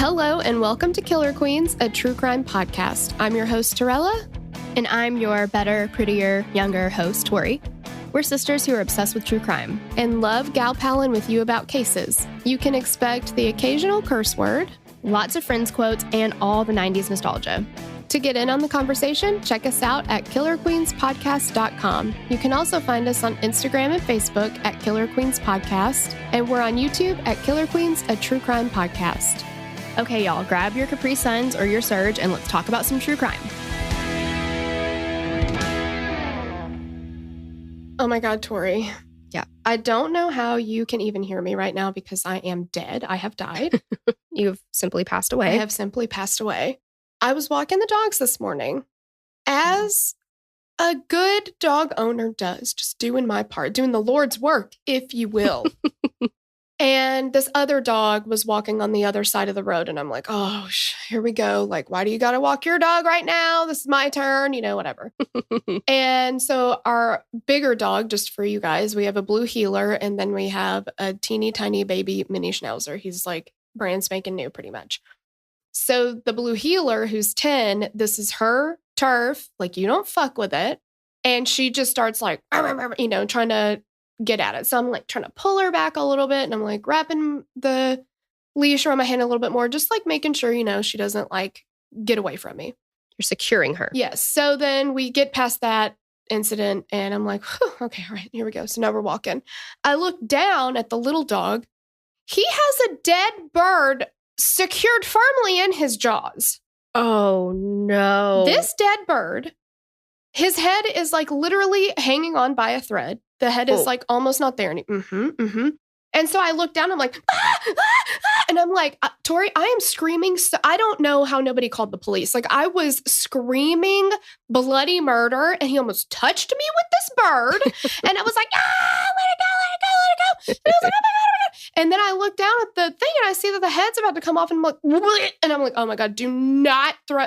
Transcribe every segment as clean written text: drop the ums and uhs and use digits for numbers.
Hello and welcome to Killer Queens, a true crime podcast. I'm your host, Torella. And I'm your better, prettier, younger host, Tori. We're sisters who are obsessed with true crime. And love gal-palin with you about cases. You can expect the occasional curse word, lots of Friends quotes, and all the 90s nostalgia. To get in on the conversation, check us out at killerqueenspodcast.com. You can also find us on Instagram and Facebook at Killer Queens Podcast, and we're on YouTube at Killer Queens, a true crime podcast. Okay, y'all, grab your Capri Suns or your Surge, and let's talk about some true crime. Oh my God, Tori. Yeah. I don't know how you can even hear me right now because I am dead. I have died. You've simply passed away. I have simply passed away. I was walking the dogs this morning, as a good dog owner does, just doing my part, doing the Lord's work, if you will. And this other dog was walking on the other side of the road. And I'm like, oh, here we go. Like, why do you got to walk your dog right now? This is my turn, whatever. And so our bigger dog, just for you guys, we have a blue heeler. And then we have a teeny tiny baby mini schnauzer. He's like brand spanking new pretty much. So the blue heeler, who's 10, this is her turf. Like, you don't fuck with it. And she just starts like, trying to get at it. So I'm like trying to pull her back a little bit. And I'm like wrapping the leash around my hand a little bit more, just like making sure, she doesn't like get away from me. You're securing her. Yes. So then we get past that incident and I'm like, okay, all right, here we go. So now we're walking. I look down at the little dog. He has a dead bird secured firmly in his jaws. Oh, no. This dead bird, his head is like literally hanging on by a thread. The head is like almost not there. And so I look down, I'm like, and I'm like, Tori, I am screaming. So I don't know how nobody called the police. Like I was screaming bloody murder and he almost touched me with this bird. And I was like, let it go. And I was like, oh my God. And then I look down at the thing and I see that the head's about to come off and I'm like, oh my God, do not throw.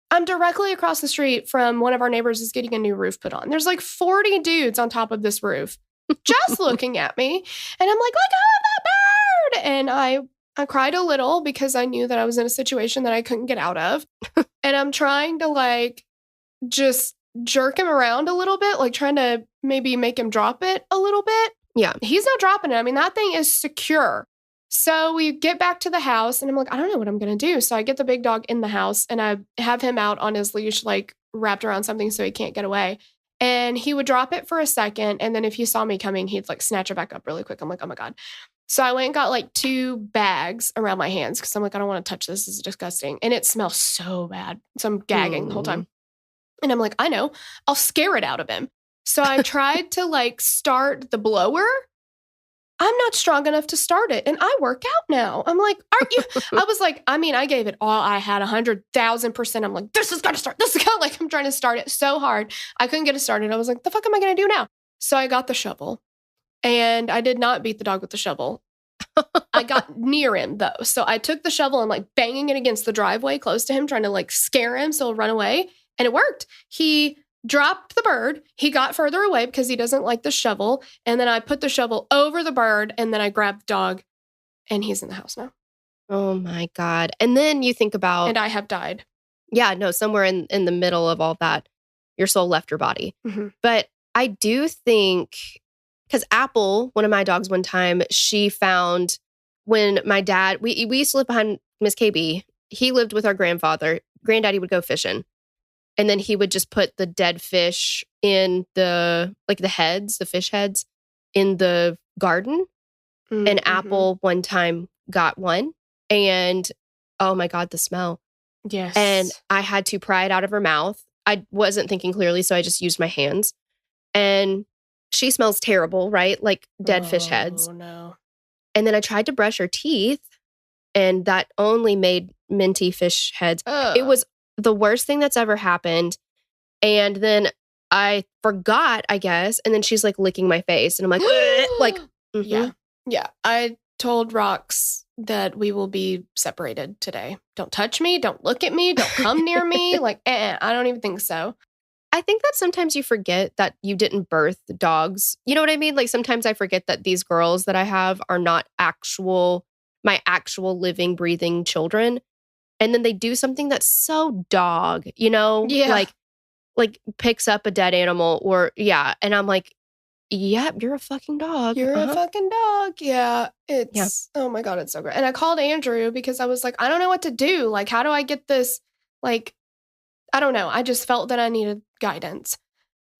I'm directly across the street from one of our neighbors is getting a new roof put on. There's like 40 dudes on top of this roof just looking at me. And I'm like, let go of that bird. And I cried a little because I knew that I was in a situation that I couldn't get out of. And I'm trying to like just jerk him around a little bit, like trying to maybe make him drop it a little bit. Yeah. He's not dropping it. I mean, that thing is secure. So we get back to the house and I'm like, I don't know what I'm going to do. So I get the big dog in the house and I have him out on his leash, like wrapped around something so he can't get away. And he would drop it for a second. And then if he saw me coming, he'd like snatch it back up really quick. I'm like, oh my God. So I went and got like 2 bags around my hands because I'm like, I don't want to touch this. This is disgusting. And it smells so bad. So I'm gagging the whole time. And I'm like, I know, I'll scare it out of him. So I tried to like start the blower. I'm not strong enough to start it. And I work out now. I'm like, aren't you? I was like, I gave it all I had 100,000%. I'm like, this is going to start. This is going to like, I'm trying to start it so hard. I couldn't get it started. I was like, the fuck am I going to do now? So I got the shovel and I did not beat the dog with the shovel. I got near him though. So I took the shovel and like banging it against the driveway close to him, trying to like scare him. So he'll run away. And it worked. He dropped the bird. He got further away because he doesn't like the shovel. And then I put the shovel over the bird and then I grabbed the dog and he's in the house now. Oh my God. And then you think about... And I have died. Yeah, no, somewhere in the middle of all that, your soul left your body. Mm-hmm. But I do think, because Apple, one of my dogs one time, she found when my dad, we used to live behind Miss KB. He lived with our grandfather. Granddaddy would go fishing. And then he would just put the dead fish in the heads, the fish heads in the garden. Mm-hmm. And Apple one time got one. And oh my God, the smell. Yes. And I had to pry it out of her mouth. I wasn't thinking clearly, so I just used my hands. And she smells terrible, right? Like dead fish heads. Oh no. And then I tried to brush her teeth and that only made minty fish heads. Ugh. It was the worst thing that's ever happened. And then I forgot, I guess. And then she's like licking my face. And I'm like, like, mm-hmm. Yeah. I told Rox that we will be separated today. Don't touch me. Don't look at me. Don't come near me. Like, I don't even think so. I think that sometimes you forget that you didn't birth dogs. You know what I mean? Like sometimes I forget that these girls that I have are not actual my actual living, breathing children. And then they do something that's so dog, Yeah. Like picks up a dead animal or and I'm like, yep, you're a fucking dog. You're a fucking dog. Yeah. Oh my God, it's so great. And I called Andrew because I was like, I don't know what to do. Like, how do I get this? Like, I don't know. I just felt that I needed guidance.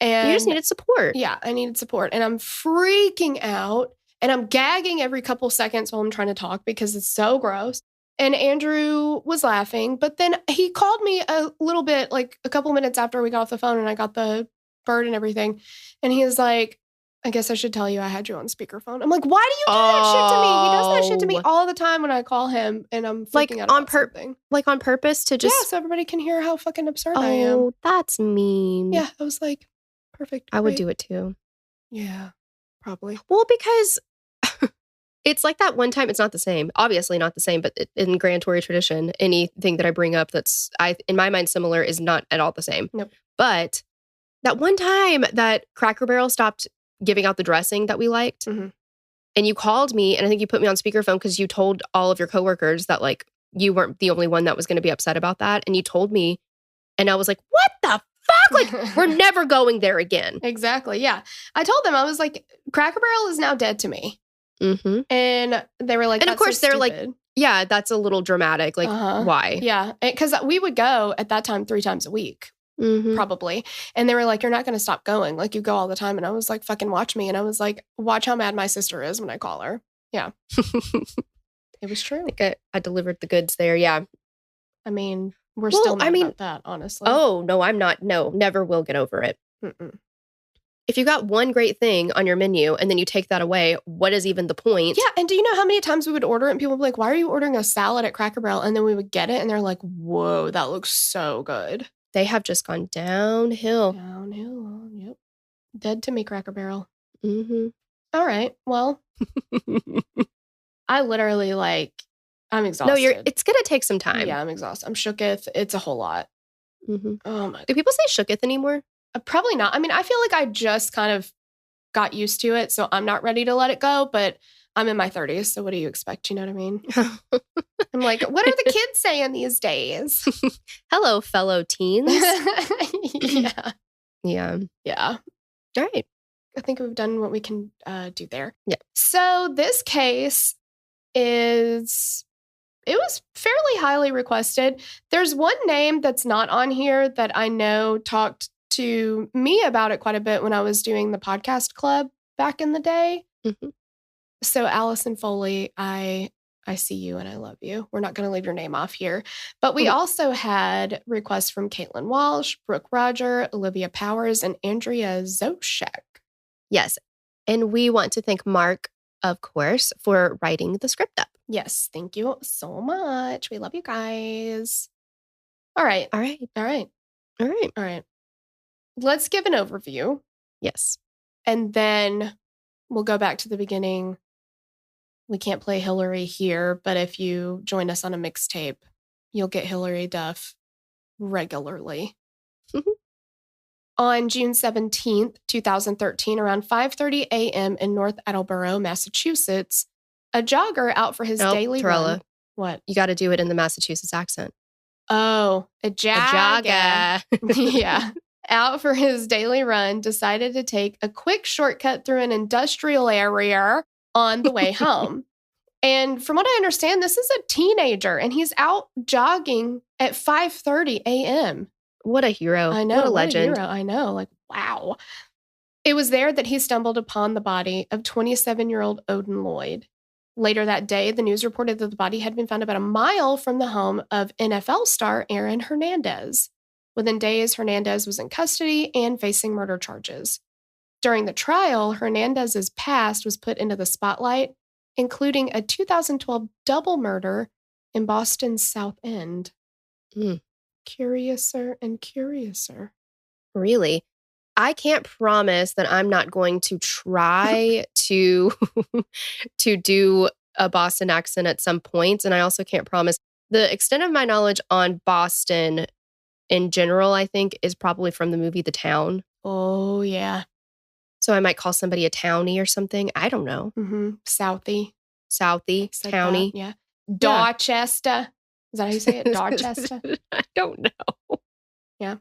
And you just needed support. Yeah, I needed support. And I'm freaking out and I'm gagging every couple seconds while I'm trying to talk because it's so gross. And Andrew was laughing, but then he called me a little bit, like a couple minutes after we got off the phone and I got the bird and everything. And he was like, I guess I should tell you I had you on speakerphone. I'm like, why do you do that shit to me? He does that shit to me all the time when I call him and I'm freaking out about something. Like on purpose to just... Yeah, so everybody can hear how fucking absurd I am. Oh, that's mean. Yeah, I was like, perfect. I would do it too. Yeah, probably. Well, because... It's like that one time, it's not the same. Obviously not the same, but in Grand Tory tradition, anything that I bring up that's, in my mind, similar is not at all the same. Nope. But that one time that Cracker Barrel stopped giving out the dressing that we liked, and you called me, and I think you put me on speakerphone because you told all of your coworkers that, like, you weren't the only one that was going to be upset about that. And you told me, and I was like, what the fuck? Like, we're never going there again. Exactly, yeah. I told them, I was like, Cracker Barrel is now dead to me. Mm-hmm. And they were like, and of course they're like, yeah, that's a little dramatic. Like, why? Yeah, because we would go at that time 3 times a week, probably. And they were like, you're not going to stop going. Like, you go all the time. And I was like, fucking watch me. And I was like, watch how mad my sister is when I call her. Yeah. It was true. I think I delivered the goods there. Yeah. I mean, we're still mad about that, honestly. Oh, no, I'm not. No, never will get over it. Mm-mm. If you got one great thing on your menu and then you take that away, what is even the point? Yeah. And do you know how many times we would order it and people would be like, why are you ordering a salad at Cracker Barrel? And then we would get it and they're like, whoa, that looks so good. They have just gone downhill. Downhill. Yep. Dead to me, Cracker Barrel. Mm-hmm. All right. Well, I literally I'm exhausted. No, it's going to take some time. Yeah, I'm exhausted. I'm shooketh. It's a whole lot. Mm-hmm. Oh my God. Do people say shooketh anymore? Probably not. I mean, I feel like I just kind of got used to it, so I'm not ready to let it go, but I'm in my 30s, so what do you expect? You know what I mean? I'm like, what are the kids saying these days? Hello, fellow teens. Yeah. Yeah. Yeah. All right. I think we've done what we can do there. Yeah. So this case it was fairly highly requested. There's one name that's not on here that I know talked to me about it quite a bit when I was doing the podcast club back in the day. Mm-hmm. So Allison Foley, I see you and I love you. We're not going to leave your name off here. But we also had requests from Caitlin Walsh, Brooke Roger, Olivia Powers, and Andrea Zoshek. Yes. And we want to thank Mark, of course, for writing the script up. Yes. Thank you so much. We love you guys. All right. All right. All right. All right. All right. Let's give an overview. Yes. And then we'll go back to the beginning. We can't play Hillary here, but if you join us on a mixtape, you'll get Hillary Duff regularly. On June 17th, 2013, around 5:30 a.m. in North Attleboro, Massachusetts, a jogger out for his daily run. What? You got to do it in the Massachusetts accent. Oh, a jogger. Yeah. Out for his daily run, decided to take a quick shortcut through an industrial area on the way home. And from what I understand, this is a teenager and he's out jogging at 5:30 a.m. What a hero. I know. What a legend. I know. Like, wow. It was there that he stumbled upon the body of 27-year-old Odin Lloyd. Later that day, the news reported that the body had been found about a mile from the home of NFL star Aaron Hernandez. Within days, Hernandez was in custody and facing murder charges. During the trial, Hernandez's past was put into the spotlight, including a 2012 double murder in Boston's South End. Curiouser and curiouser. Really? I can't promise that I'm not going to try to do a Boston accent at some point. And I also can't promise. The extent of my knowledge on Boston in general, I think, is probably from the movie The Town. Oh, yeah. So I might call somebody a townie or something. I don't know. Mm-hmm. Southie. Townie. Yeah. Dorchester. Is that how you say it? Dorchester? I don't know. Yeah.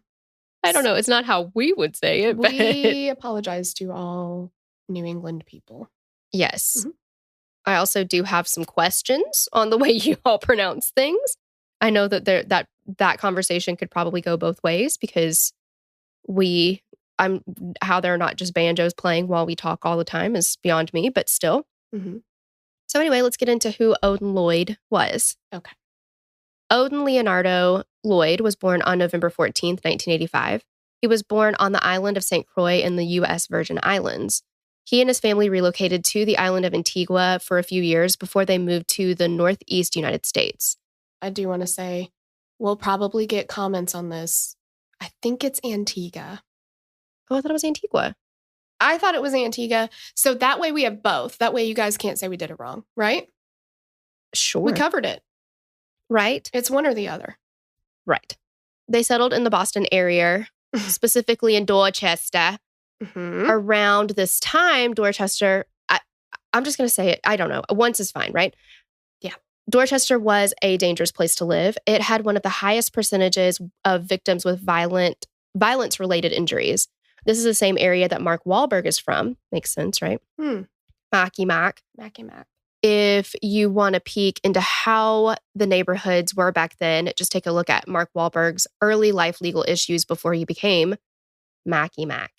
I don't know. It's not how we would say it. We apologize to all New England people. Yes. Mm-hmm. I also do have some questions on the way you all pronounce things. I know that that conversation could probably go both ways because how they're not just banjos playing while we talk all the time is beyond me, but still. Mm-hmm. So anyway, let's get into who Odin Lloyd was. Okay. Odin Leonardo Lloyd was born on November 14th, 1985. He was born on the island of St. Croix in the U.S. Virgin Islands. He and his family relocated to the island of Antigua for a few years before they moved to the Northeast United States. I do want to say, we'll probably get comments on this. I think it's Antigua. Oh, I thought it was Antigua. I thought it was Antigua. So that way we have both. That way you guys can't say we did it wrong, right? Sure. We covered it. Right? It's one or the other. Right. They settled in the Boston area, specifically in Dorchester. Mm-hmm. Around this time, Dorchester, I'm just going to say it. I don't know. Once is fine, right? Yeah. Dorchester was a dangerous place to live. It had one of the highest percentages of victims with violence-related injuries. This is the same area that Mark Wahlberg is from. Makes sense, right? Macky Mac. If you want to peek into how the neighborhoods were back then, just take a look at Mark Wahlberg's early life legal issues before he became Macky Mac.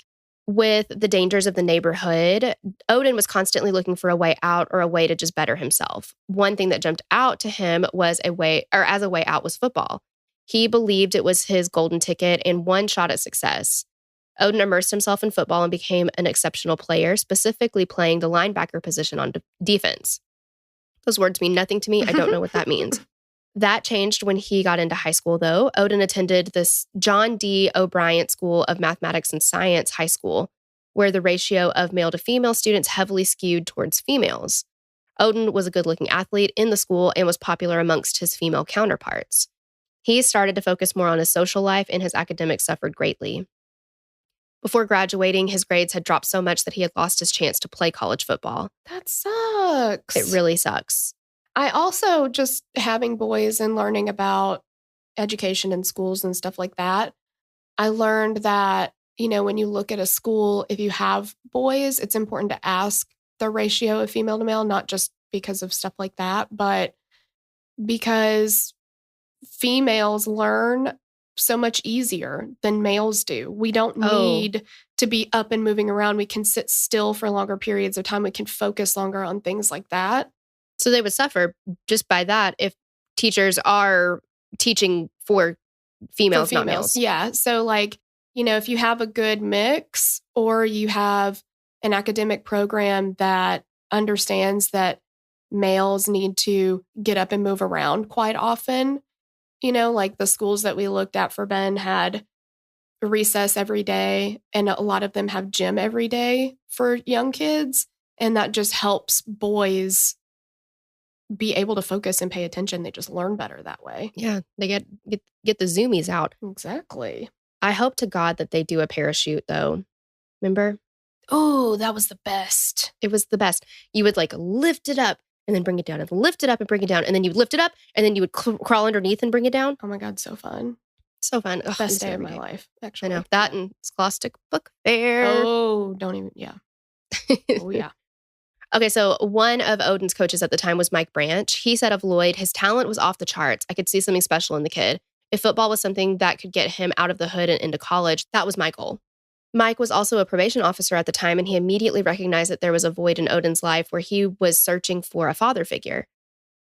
With the dangers of the neighborhood, Odin was constantly looking for a way out or a way to just better himself. One thing that jumped out to him as a way out was football. He believed it was his golden ticket and one shot at success. Odin immersed himself in football and became an exceptional player, specifically playing the linebacker position on defense. Those words mean nothing to me. I don't know what that means. That changed when he got into high school, though. Odin attended this John D. O'Brien School of Mathematics and Science high school, where the ratio of male to female students heavily skewed towards females. Odin was a good-looking athlete in the school and was popular amongst his female counterparts. He started to focus more on his social life, and his academics suffered greatly. Before graduating, his grades had dropped so much that he had lost his chance to play college football. That sucks. It really sucks. I also, just having boys and learning about education in schools and stuff like that, I learned that, when you look at a school, if you have boys, it's important to ask the ratio of female to male, not just because of stuff like that, but because females learn so much easier than males do. We don't need to be up and moving around. We can sit still for longer periods of time. We can focus longer on things like that. So they would suffer just by that if teachers are teaching for females, not males. Yeah. So if you have a good mix or you have an academic program that understands that males need to get up and move around quite often, like the schools that we looked at for Ben had recess every day, and a lot of them have gym every day for young kids. And that just helps boys be able to focus and pay attention. They just learn better that way. Yeah, they get the zoomies out. Exactly. I hope to God that they do a parachute, though. Remember? Oh, that was the best. It was the best. You would lift it up and then bring it down, and lift it up and bring it down, and then you would lift it up and then you would crawl underneath and bring it down. Oh my God, so fun. So fun. Ugh, best day of my life, actually. I know. That and Scholastic Book Fair. Oh, don't even, yeah. Oh, yeah. Okay, so one of Odin's coaches at the time was Mike Branch. He said of Lloyd, his talent was off the charts. I could see something special in the kid. If football was something that could get him out of the hood and into college, that was my goal. Mike was also a probation officer at the time, and he immediately recognized that there was a void in Odin's life where he was searching for a father figure.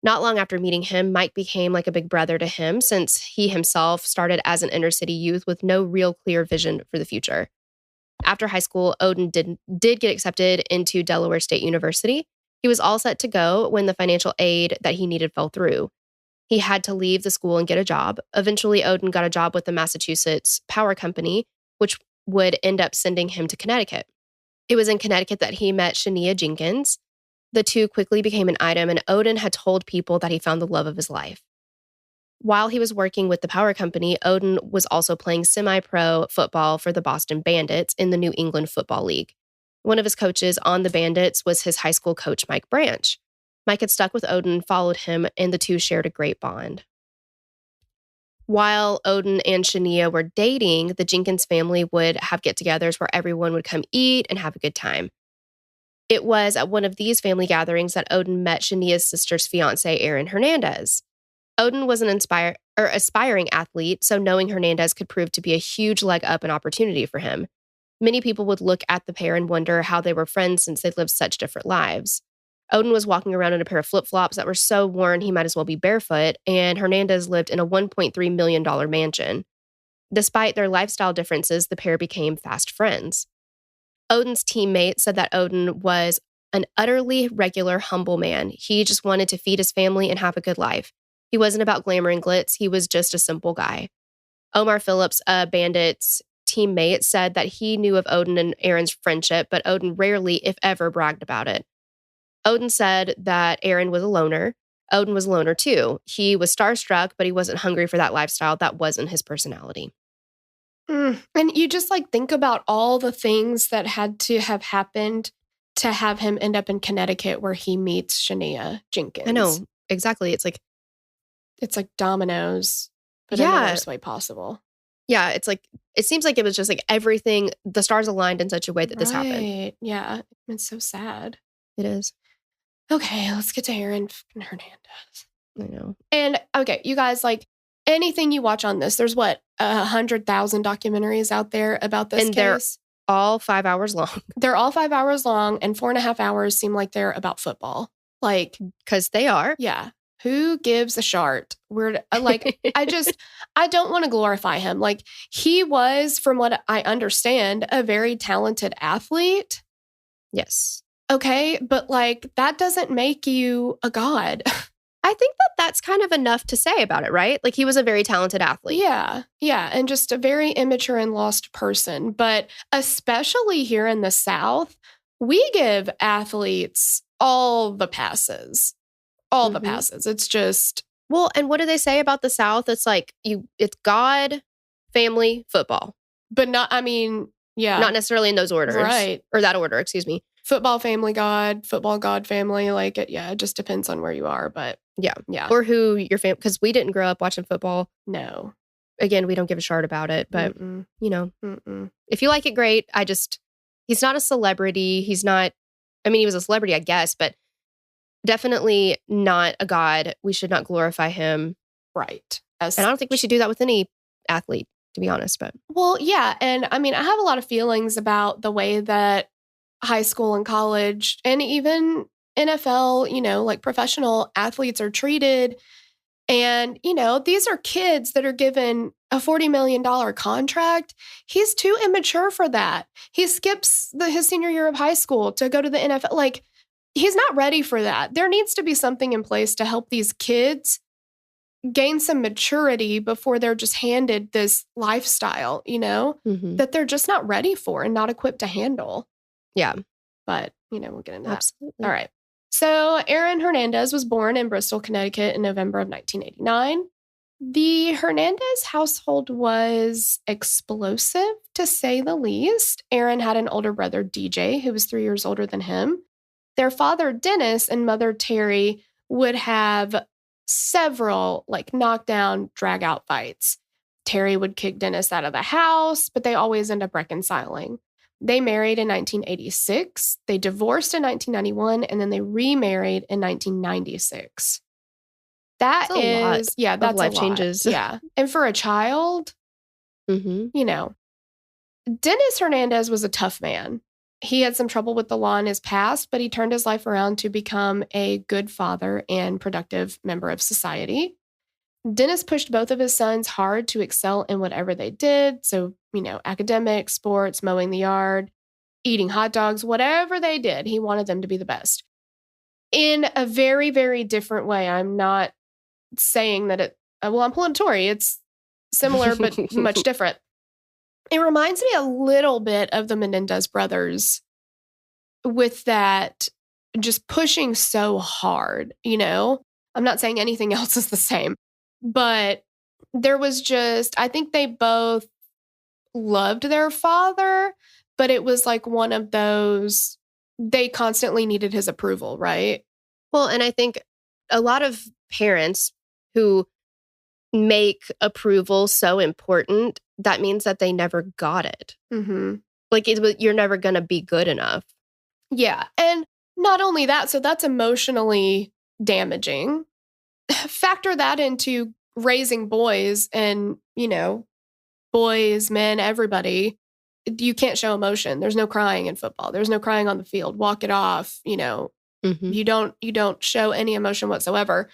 Not long after meeting him, Mike became like a big brother to him since he himself started as an inner city youth with no real clear vision for the future. After high school, Odin did get accepted into Delaware State University. He was all set to go when the financial aid that he needed fell through. He had to leave the school and get a job. Eventually, Odin got a job with the Massachusetts Power Company, which would end up sending him to Connecticut. It was in Connecticut that he met Shania Jenkins. The two quickly became an item, and Odin had told people that he found the love of his life. While he was working with the power company, Odin was also playing semi-pro football for the Boston Bandits in the New England Football League. One of his coaches on the Bandits was his high school coach, Mike Branch. Mike had stuck with Odin, followed him, and the two shared a great bond. While Odin and Shania were dating, the Jenkins family would have get-togethers where everyone would come eat and have a good time. It was at one of these family gatherings that Odin met Shania's sister's fiancé, Aaron Hernandez. Odin was an aspiring athlete, so knowing Hernandez could prove to be a huge leg up and opportunity for him. Many people would look at the pair and wonder how they were friends since they'd lived such different lives. Odin was walking around in a pair of flip-flops that were so worn he might as well be barefoot, and Hernandez lived in a $1.3 million mansion. Despite their lifestyle differences, the pair became fast friends. Odin's teammate said that Odin was an utterly regular, humble man. He just wanted to feed his family and have a good life. He wasn't about glamour and glitz. He was just a simple guy. Omar Phillips, a Bandit's teammate, said that he knew of Odin and Aaron's friendship, but Odin rarely, if ever, bragged about it. Odin said that Aaron was a loner. Odin was a loner too. He was starstruck, but he wasn't hungry for that lifestyle. That wasn't his personality. And you just think about all the things that had to have happened to have him end up in Connecticut where he meets Shania Jenkins. I know, exactly. It's like dominoes, but in the worst way possible. Yeah, it seems like it was just everything, the stars aligned in such a way that this happened. Yeah, it's so sad. It is. Okay, let's get to Aaron Hernandez. I know. And okay, you guys, anything you watch on this, there's 100,000 documentaries out there about this and case. They're all 5 hours long. They're all 5 hours long, and 4.5 hours seem like they're about football. Because they are. Yeah. Who gives a shart? I don't want to glorify him. He was, from what I understand, a very talented athlete. Yes. Okay, but that doesn't make you a god. I think that that's kind of enough to say about it, right? He was a very talented athlete. Yeah, and just a very immature and lost person. But especially here in the South, we give athletes all the passes. All the passes. It's just... Well, and what do they say about the South? It's it's God, family, football. But not, yeah. Not necessarily in those orders. Right. Or that order, excuse me. Football, family, God, football, God, family. It just depends on where you are. But yeah. Yeah. Or who your family, because we didn't grow up watching football. No. Again, we don't give a shart about it. But, if you like it, great. He's not a celebrity. He's not, he was a celebrity, I guess, but definitely not a god. We should not glorify him. Right. And I don't think we should do that with any athlete, to be honest. But well, yeah. And I have a lot of feelings about the way that high school and college and even NFL, professional athletes are treated. And, these are kids that are given a $40 million contract. He's too immature for that. He skips his senior year of high school to go to the NFL. He's not ready for that. There needs to be something in place to help these kids gain some maturity before they're just handed this lifestyle, that they're just not ready for and not equipped to handle. Yeah. But, we'll get into Absolutely. that. All right. So Aaron Hernandez was born in Bristol, Connecticut in November of 1989. The Hernandez household was explosive, to say the least. Aaron had an older brother, DJ, who was 3 years older than him. Their father, Dennis, and mother, Terry, would have several knockdown, drag-out fights. Terry would kick Dennis out of the house, but they always end up reconciling. They married in 1986, they divorced in 1991, and then they remarried in 1996. That's that's life changes. Yeah. And for a child, Dennis Hernandez was a tough man. He had some trouble with the law in his past, but he turned his life around to become a good father and productive member of society. Dennis pushed both of his sons hard to excel in whatever they did. So, academics, sports, mowing the yard, eating hot dogs, whatever they did, he wanted them to be the best. In a very, very different way. I'm not saying that I'm pulling a Tory. It's similar, but much different. It reminds me a little bit of the Menendez brothers with that just pushing so hard, I'm not saying anything else is the same, but there was I think they both loved their father, but it was one of those, they constantly needed his approval, right? Well, and I think a lot of parents who make approval so important, that means that they never got it. Mm-hmm. Like, you're never going to be good enough. Yeah. And not only that, so that's emotionally damaging. Factor that into raising boys and, boys, men, everybody. You can't show emotion. There's no crying in football. There's no crying on the field. Walk it off. Mm-hmm. You don't show any emotion whatsoever.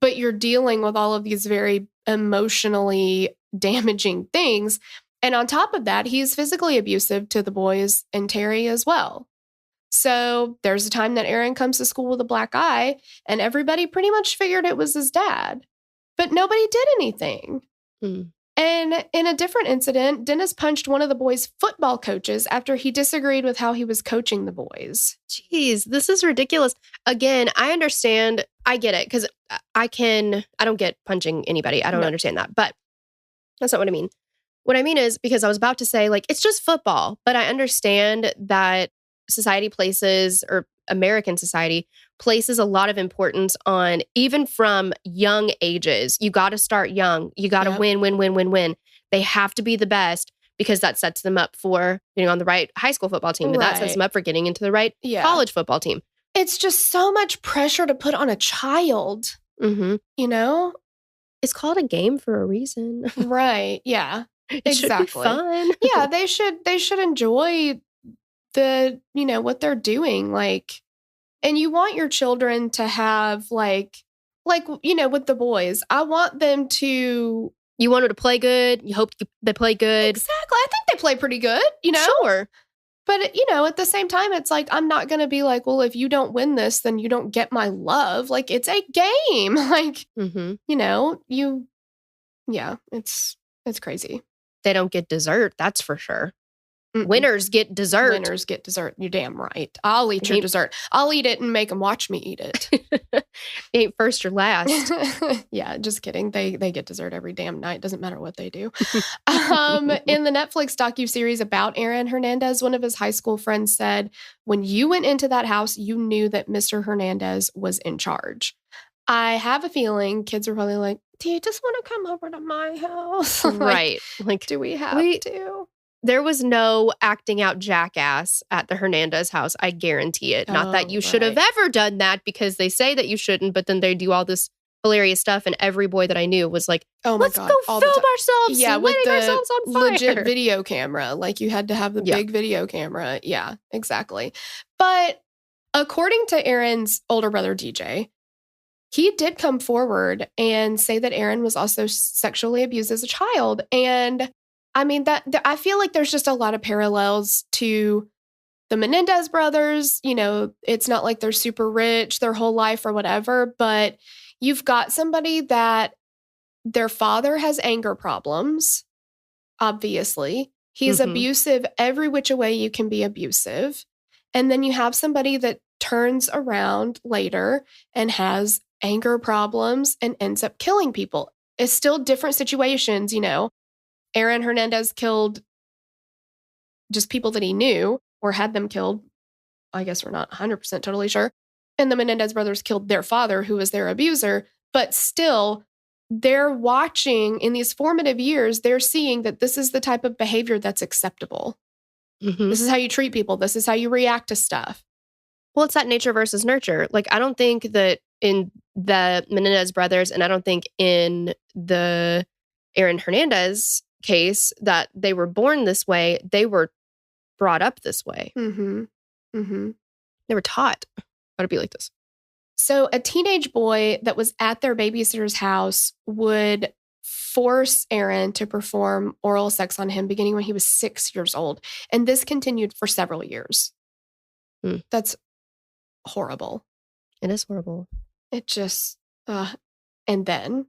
But you're dealing with all of these very emotionally damaging things. And on top of that, he's physically abusive to the boys and Terry as well. So there's a time that Aaron comes to school with a black eye, and everybody pretty much figured it was his dad. But nobody did anything. Mm. And in a different incident, Dennis punched one of the boys' football coaches after he disagreed with how he was coaching the boys. Jeez, this is ridiculous. Again, I understand. I get it because I don't get punching anybody. I don't understand that. But that's not what I mean. What I mean is, because I was about to say, like, it's just football. But I understand that society places, or American society places, a lot of importance on, even from young ages. You got to start young. You got to win. They have to be the best, because that sets them up for getting on the right high school football team. And that sets them up for getting into the right college football team. It's just so much pressure to put on a child. Mm-hmm. It's called a game for a reason. Right. Yeah. It should be fun. Yeah, they should enjoy the, what they're doing. Like, and you want your children to have like, with the boys, I want them to. You want them to play good. You hope they play good. Exactly. I think they play pretty good, Sure. But, at the same time, it's like, I'm not going to be like, well, if you don't win this, then you don't get my love. Like, it's a game. Like, it's crazy. They don't get dessert. That's for sure. Winners get dessert. Winners get dessert. You're damn right. I'll eat your dessert. I'll eat it and make them watch me eat it. Ain't first or last. Yeah, just kidding. They get dessert every damn night. Doesn't matter what they do. In the Netflix docuseries about Aaron Hernandez, one of his high school friends said, when you went into that house, you knew that Mr. Hernandez was in charge. I have a feeling kids are probably like, do you just want to come over to my house? Right. Like, do we have to? There was no acting out jackass at the Hernandez house. I guarantee it. Not that you should have ever done that, because they say that you shouldn't, but then they do all this hilarious stuff. And every boy that I knew was like, oh my God, let's go film ourselves. Yeah, with the ourselves on fire. Legit video camera. Like, you had to have the big video camera. Yeah, exactly. But according to Aaron's older brother, DJ, he did come forward and say that Aaron was also sexually abused as a child. And I mean, that I feel like there's just a lot of parallels to the Menendez brothers. It's not like they're super rich their whole life or whatever, but you've got somebody that their father has anger problems, obviously. He's abusive every which way you can be abusive. And then you have somebody that turns around later and has anger problems and ends up killing people. It's still different situations, Aaron Hernandez killed just people that he knew or had them killed. I guess we're not 100% totally sure. And the Menendez brothers killed their father, who was their abuser. But still, they're watching in these formative years, they're seeing that this is the type of behavior that's acceptable. Mm-hmm. This is how you treat people. This is how you react to stuff. Well, it's that nature versus nurture. Like, I don't think that in the Menendez brothers, and I don't think in the Aaron Hernandez case, that they were born this way. They were brought up this way. Mm-hmm. Mm-hmm. They were taught how to be like this. So a teenage boy that was at their babysitter's house would force Aaron to perform oral sex on him beginning when he was 6 years old. And this continued for several years. That's horrible. It is horrible. It just, and then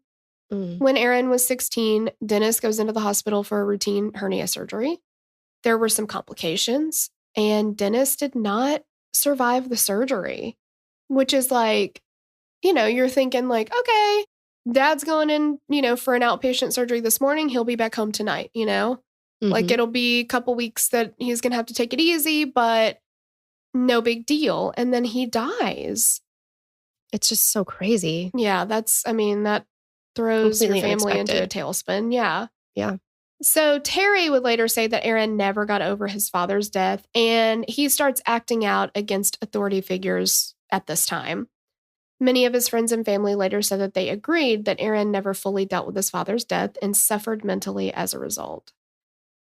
when Aaron was 16, Dennis goes into the hospital for a routine hernia surgery. There were some complications, and Dennis did not survive the surgery, which is like, you're thinking like, okay, dad's going in, for an outpatient surgery this morning. He'll be back home tonight, like it'll be a couple weeks that he's going to have to take it easy, but no big deal. And then he dies. It's just so crazy. Yeah, that throws Completely your family into a unexpected. tailspin. Yeah. Yeah. So Terry would later say that Aaron never got over his father's death, and he starts acting out against authority figures at this time. Many of his friends and family later said that they agreed that Aaron never fully dealt with his father's death and suffered mentally as a result.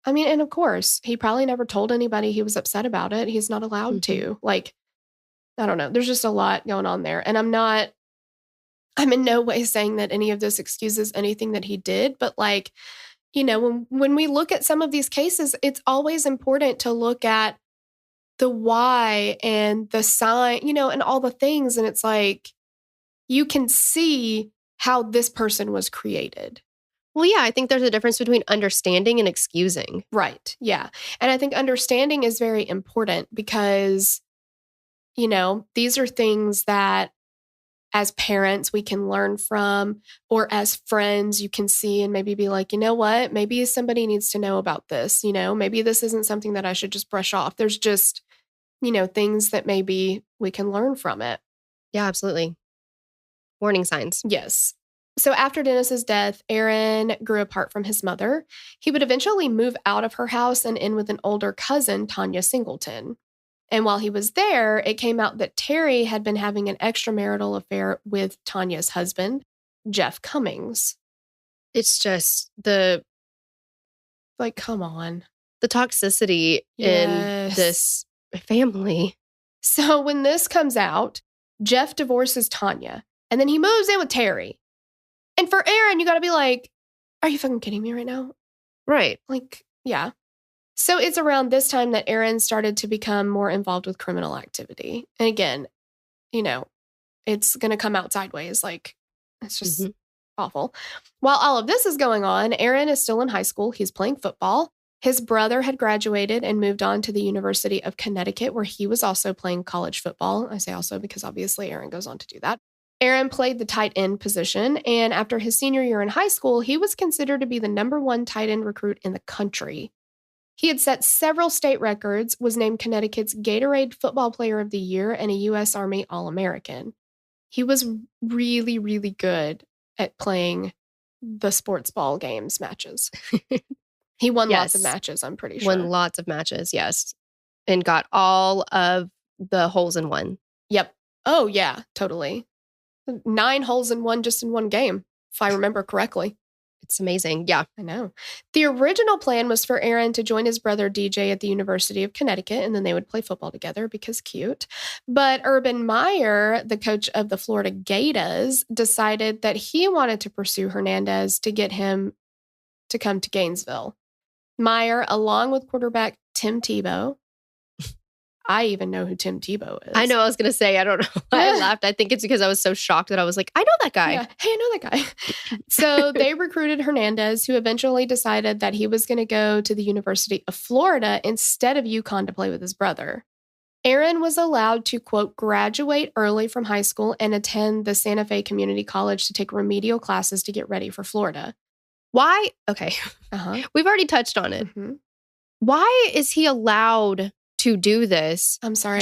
I mean, and of course, he probably never told anybody he was upset about it. He's not allowed to. Like, I don't know. There's just a lot going on there. And I'm in no way saying that any of this excuses anything that he did, but like, when we look at some of these cases, it's always important to look at the why and the sign, and all the things. And it's like, you can see how this person was created. Well, yeah, I think there's a difference between understanding and excusing. Right. Yeah. And I think understanding is very important because, these are things that as parents we can learn from, or as friends you can see and maybe be like, you know what, maybe somebody needs to know about this. Maybe this isn't something that I should just brush off. There's just, things that maybe we can learn from it. Yeah, absolutely. Warning signs. Yes. So after Dennis's death, Aaron grew apart from his mother. He would eventually move out of her house and in with an older cousin, Tanya Singleton. And while he was there, it came out that Terry had been having an extramarital affair with Tanya's husband, Jeff Cummings. It's just come on. The toxicity in this family. So when this comes out, Jeff divorces Tanya and then he moves in with Terry. And for Aaron, you got to be like, are you fucking kidding me right now? Right. Like, yeah. So it's around this time that Aaron started to become more involved with criminal activity. And again, it's going to come out sideways. Like, it's just awful. While all of this is going on, Aaron is still in high school. He's playing football. His brother had graduated and moved on to the University of Connecticut, where he was also playing college football. I say also because obviously Aaron goes on to do that. Aaron played the tight end position, and after his senior year in high school, he was considered to be the #1 tight end recruit in the country. He had set several state records, was named Connecticut's Gatorade Football Player of the Year, and a U.S. Army All-American. He was really, really good at playing the sports ball games matches. He won lots of matches, I'm pretty sure. Won lots of matches, yes. And got all of the holes in one. Yep. Oh, yeah, totally. 9 holes in one just in one game, if I remember correctly. It's amazing. Yeah. I know. The original plan was for Aaron to join his brother DJ at the University of Connecticut, and then they would play football together because cute. But Urban Meyer, the coach of the Florida Gators, decided that he wanted to pursue Hernandez to get him to come to Gainesville. Meyer, along with quarterback Tim Tebow. I even know who Tim Tebow is. I know. I was going to say, I don't know why I laughed. I think it's because I was so shocked that I was like, I know that guy. Yeah. Hey, I know that guy. So they recruited Hernandez, who eventually decided that he was going to go to the University of Florida instead of UConn to play with his brother. Aaron was allowed to, quote, graduate early from high school and attend the Santa Fe Community College to take remedial classes to get ready for Florida. Why? Okay. We've already touched on it. Why is he allowed to do this? I'm sorry.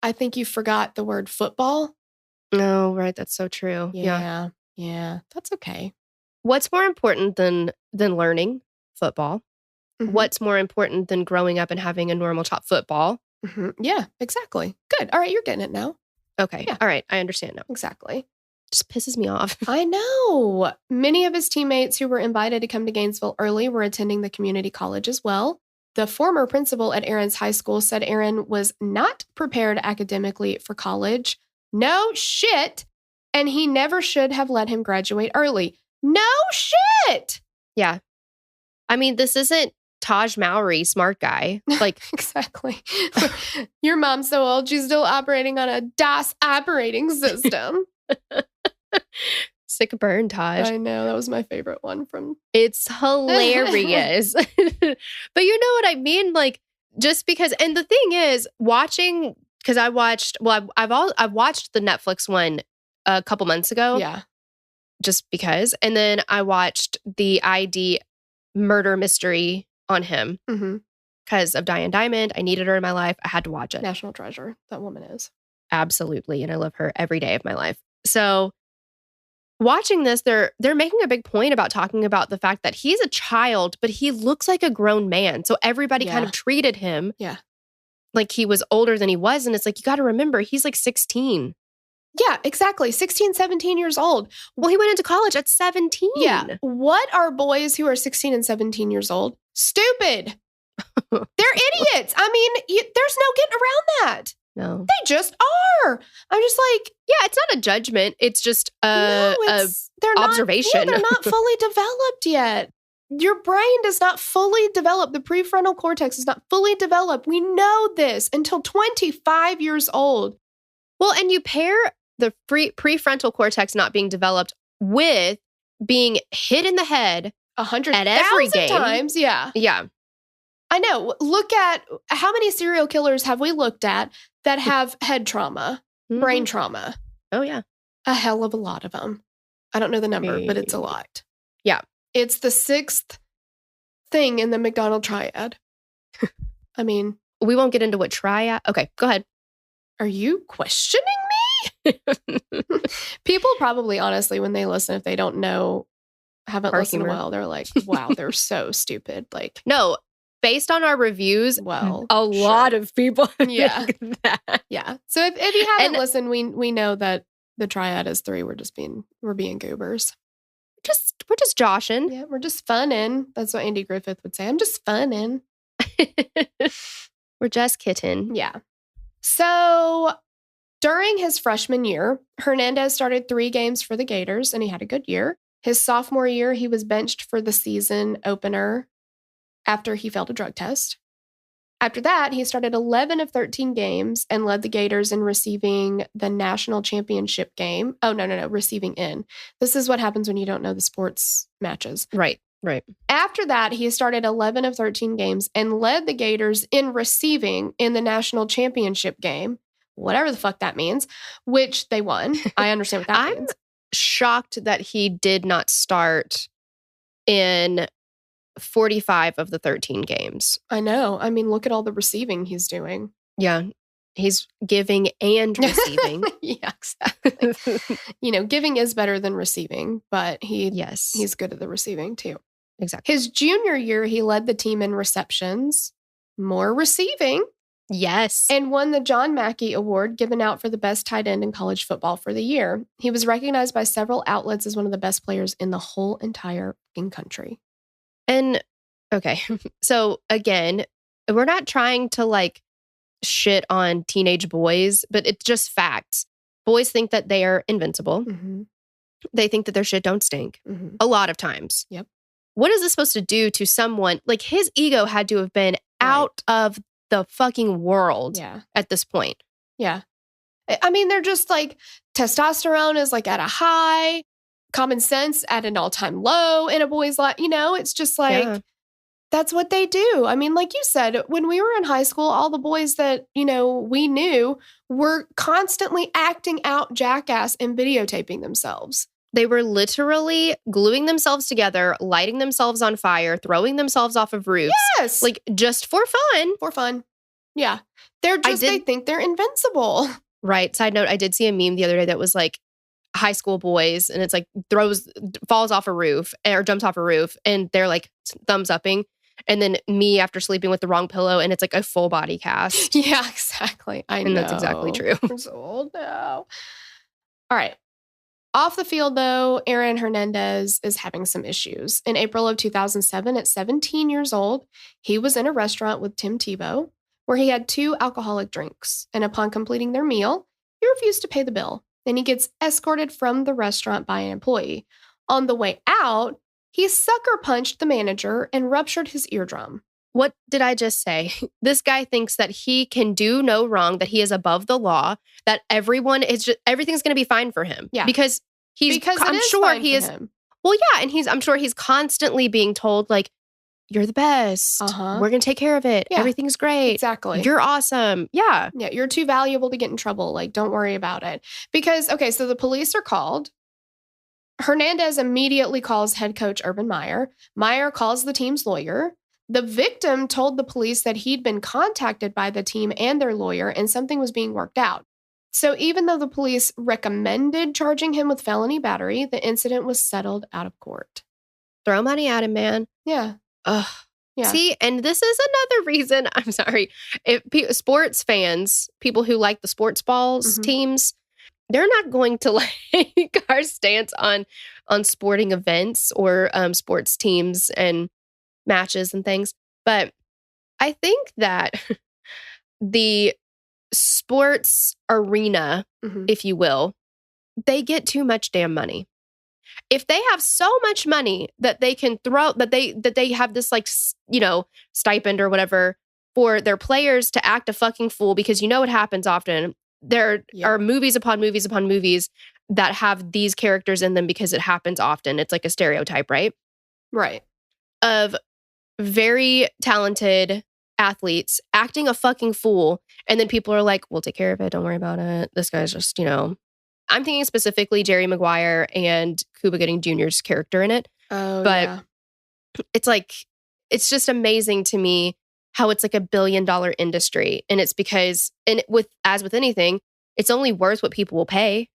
I think you forgot the word football. No, right. That's so true. Yeah. That's okay. What's more important than learning football? What's more important than growing up and having a normal top football? Yeah, exactly. Good. All right. You're getting it now. Okay. Yeah. All right. I understand now. Exactly. Just pisses me off. I know. Many of his teammates who were invited to come to Gainesville early were attending the community college as well. The former principal at Aaron's high school said Aaron was not prepared academically for college. No shit. And he never should have let him graduate early. No shit. Yeah. I mean, this isn't Taj Mowry, smart guy. Like, exactly. Your mom's so old, she's still operating on a DOS operating system. Sick burn, Taj. I know. That was my favorite one from. It's hilarious. But you know what I mean? Like, just because, and the thing is, watching, because I've watched the Netflix one a couple months ago. Yeah. Just because. And then I watched the ID murder mystery on him because of Diane Diamond. I needed her in my life. I had to watch it. National treasure, that woman is. Absolutely. And I love her every day of my life. So watching this, they're making a big point about talking about the fact that he's a child, but he looks like a grown man. So everybody kind of treated him like he was older than he was. And it's like, you got to remember, he's like 16. Yeah, exactly. 16, 17 years old. Well, he went into college at 17. Yeah. What are boys who are 16 and 17 years old? Stupid. They're idiots. I mean, there's no getting around that. No. They just are. I'm just like, yeah, it's not a judgment. It's just a observation. They're not fully developed yet. Your brain does not fully develop. The prefrontal cortex is not fully developed. We know this until 25 years old. Well, and you pair the prefrontal cortex not being developed with being hit in the head 100,000 at every game. times. Yeah. Yeah. I know. Look at how many serial killers have we looked at that have head trauma, brain trauma? Oh, yeah. A hell of a lot of them. I don't know the number, but it's a lot. Yeah. It's the 6th thing in the McDonald triad. I mean, we won't get into what triad. Okay, go ahead. Are you questioning me? People probably, honestly, when they listen, if they don't know, haven't listened in a while, they're like, wow, they're so stupid. Like, no, based on our reviews, well, a lot of people yeah. think that. Yeah. So if you haven't listened, we know that the triad is 3. We're being goobers. We're just joshing. Yeah, we're just funning. That's what Andy Griffith would say. I'm just funning. We're just kidding. Yeah. So during his freshman year, Hernandez started 3 games for the Gators, and he had a good year. His sophomore year, he was benched for the season opener after he failed a drug test. After that, he started 11 of 13 games and led the Gators in receiving the national championship game. Oh, no, receiving in. This is what happens when you don't know the sports matches. Right. After that, he started 11 of 13 games and led the Gators in receiving in the national championship game, whatever the fuck that means, which they won. I understand what that means. I'm shocked that he did not start in 45 of the 13 games. I know. I mean, look at all the receiving he's doing. Yeah. He's giving and receiving. Yeah, exactly. Giving is better than receiving, but he's good at the receiving too. Exactly. His junior year, he led the team in receptions, more receiving. Yes. And won the John Mackey Award given out for the best tight end in college football for the year. He was recognized by several outlets as one of the best players in the whole entire fucking country. And okay, so again, we're not trying to shit on teenage boys, but it's just facts. Boys think that they are invincible. Mm-hmm. They think that their shit don't stink a lot of times. Yep. What is this supposed to do to someone? Like, his ego had to have been out of the fucking world at this point. Yeah. I mean, they're just testosterone is at a high, common sense at an all-time low in a boy's life. It's just that's what they do. I mean, like you said, when we were in high school, all the boys that, we knew were constantly acting out jackass and videotaping themselves. They were literally gluing themselves together, lighting themselves on fire, throwing themselves off of roofs. Yes. Just for fun. For fun. Yeah. They think they're invincible. Right. Side note, I did see a meme the other day that was high school boys, and it's falls off a roof or jumps off a roof, and they're thumbs upping. And then me after sleeping with the wrong pillow, and it's a full body cast. Yeah, exactly. I know. And that's exactly true. I'm so old now. All right. Off the field, though, Aaron Hernandez is having some issues. In April of 2007, at 17 years old, he was in a restaurant with Tim Tebow where he had 2 alcoholic drinks. And upon completing their meal, he refused to pay the bill. And he gets escorted from the restaurant by an employee. On the way out, he sucker punched the manager and ruptured his eardrum. What did I just say? This guy thinks that he can do no wrong, that he is above the law, that everything's going to be fine for him. Yeah. Because I'm sure he is. Him. Well, yeah. And I'm sure he's constantly being told, you're the best. Uh-huh. We're going to take care of it. Yeah. Everything's great. Exactly. You're awesome. Yeah. Yeah. You're too valuable to get in trouble. Don't worry about it. Because, okay, so the police are called. Hernandez immediately calls head coach Urban Meyer. Meyer calls the team's lawyer. The victim told the police that he'd been contacted by the team and their lawyer and something was being worked out. So even though the police recommended charging him with felony battery, the incident was settled out of court. Throw money at him, man. Yeah. Ugh. Yeah. See, and this is another reason, I'm sorry, if sports fans, people who like the sports balls teams, they're not going to like our stance on sporting events or sports teams and matches and things. But I think that the sports arena, if you will, they get too much damn money. If they have so much money that they can throw, that they have this like, you know, stipend or whatever for their players to act a fucking fool, because you know what happens often. There are movies upon movies upon movies that have these characters in them because it happens often. It's like a stereotype, right? Right. Of very talented athletes acting a fucking fool. And then people are like, we'll take care of it. Don't worry about it. This guy's just, you know. I'm thinking specifically Jerry Maguire and Cuba Gooding Jr.'s character in it. Oh, but yeah. It's like, it's just amazing to me how it's like $1 billion industry. And it's because, and as with anything, it's only worth what people will pay.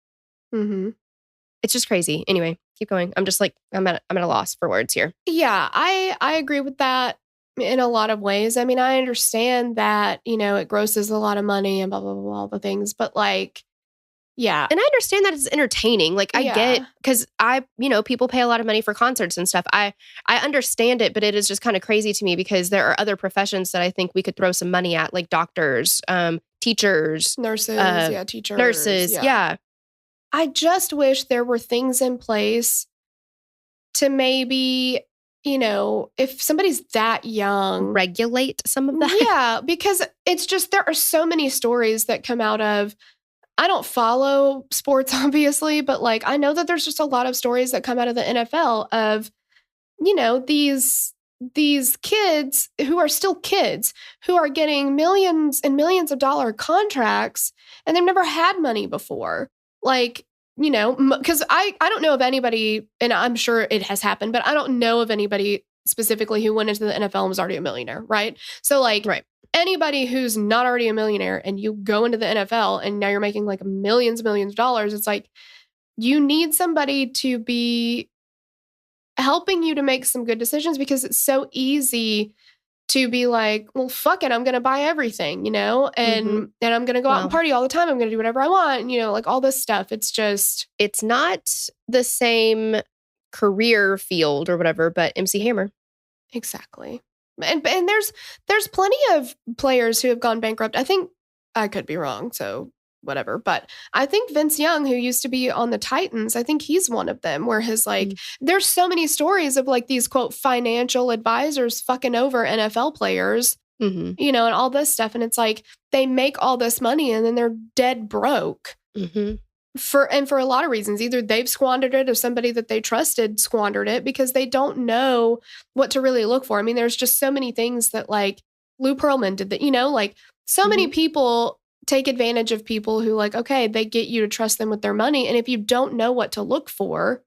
It's just crazy. Anyway, keep going. I'm just like, I'm at a loss for words here. Yeah, I agree with that in a lot of ways. I mean, I understand that, you know, it grosses a lot of money and blah, blah, blah, blah, all the things. But like, yeah. And I understand that it's entertaining. Like I get, because people pay a lot of money for concerts and stuff. I understand it, but it is just kind of crazy to me because there are other professions that I think we could throw some money at, like doctors, teachers, nurses, teachers. Nurses, yeah. I just wish there were things in place to maybe, you know, if somebody's that young, regulate some of that. Yeah, because it's just, there are so many stories that come out of, I don't follow sports, obviously, but like, I know that there's just a lot of stories that come out of the NFL of, you know, these kids who are still kids who are getting millions and millions of dollar contracts and they've never had money before. Like, you know, because I don't know of anybody, and I'm sure it has happened, but I don't know of anybody specifically who went into the NFL and was already a millionaire, right? So like, anybody who's not already a millionaire and you go into the NFL and now you're making like millions of dollars, it's like you need somebody to be helping you to make some good decisions, because it's so easy to be like, well, fuck it, I'm going to buy everything, you know, and I'm going to go out and party all the time. I'm going to do whatever I want, you know, like all this stuff. It's just, it's not the same career field or whatever, but MC Hammer. Exactly. And there's plenty of players who have gone bankrupt. I think I could be wrong, so whatever. But I think Vince Young, who used to be on the Titans, I think he's one of them where his like, there's so many stories of like these quote financial advisors fucking over NFL players, you know, and all this stuff. And it's like, they make all this money and then they're dead broke. For a lot of reasons. Either they've squandered it or somebody that they trusted squandered it because they don't know what to really look for. I mean, there's just so many things that like Lou Pearlman did that, you know, like so many people take advantage of people who like, okay, they get you to trust them with their money. And if you don't know what to look for,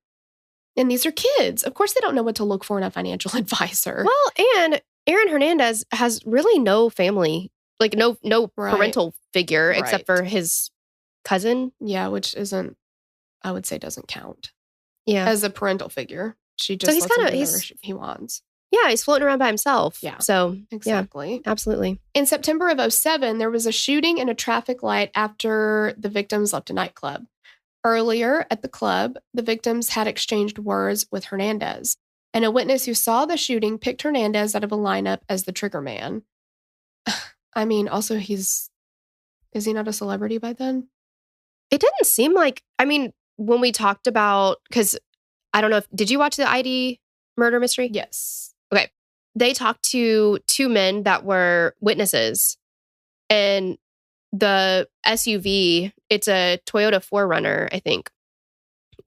and these are kids, of course they don't know what to look for in a financial advisor. Well, and Aaron Hernandez has really no family, like no parental figure except for his cousin. Yeah, which isn't, I would say doesn't count. Yeah. As a parental figure. She just lets him do whatever he wants. Yeah, he's floating around by himself. Yeah. So, exactly. Yeah, absolutely. In September of 2007, there was a shooting in a traffic light after the victims left a nightclub. Earlier at the club, the victims had exchanged words with Hernandez, and a witness who saw the shooting picked Hernandez out of a lineup as the trigger man. I mean, also is he not a celebrity by then? It didn't seem like, I mean, when we talked about, because I don't know did you watch the ID murder mystery? Yes. Okay. They talked to two men that were witnesses, and the SUV, it's a Toyota 4Runner, I think.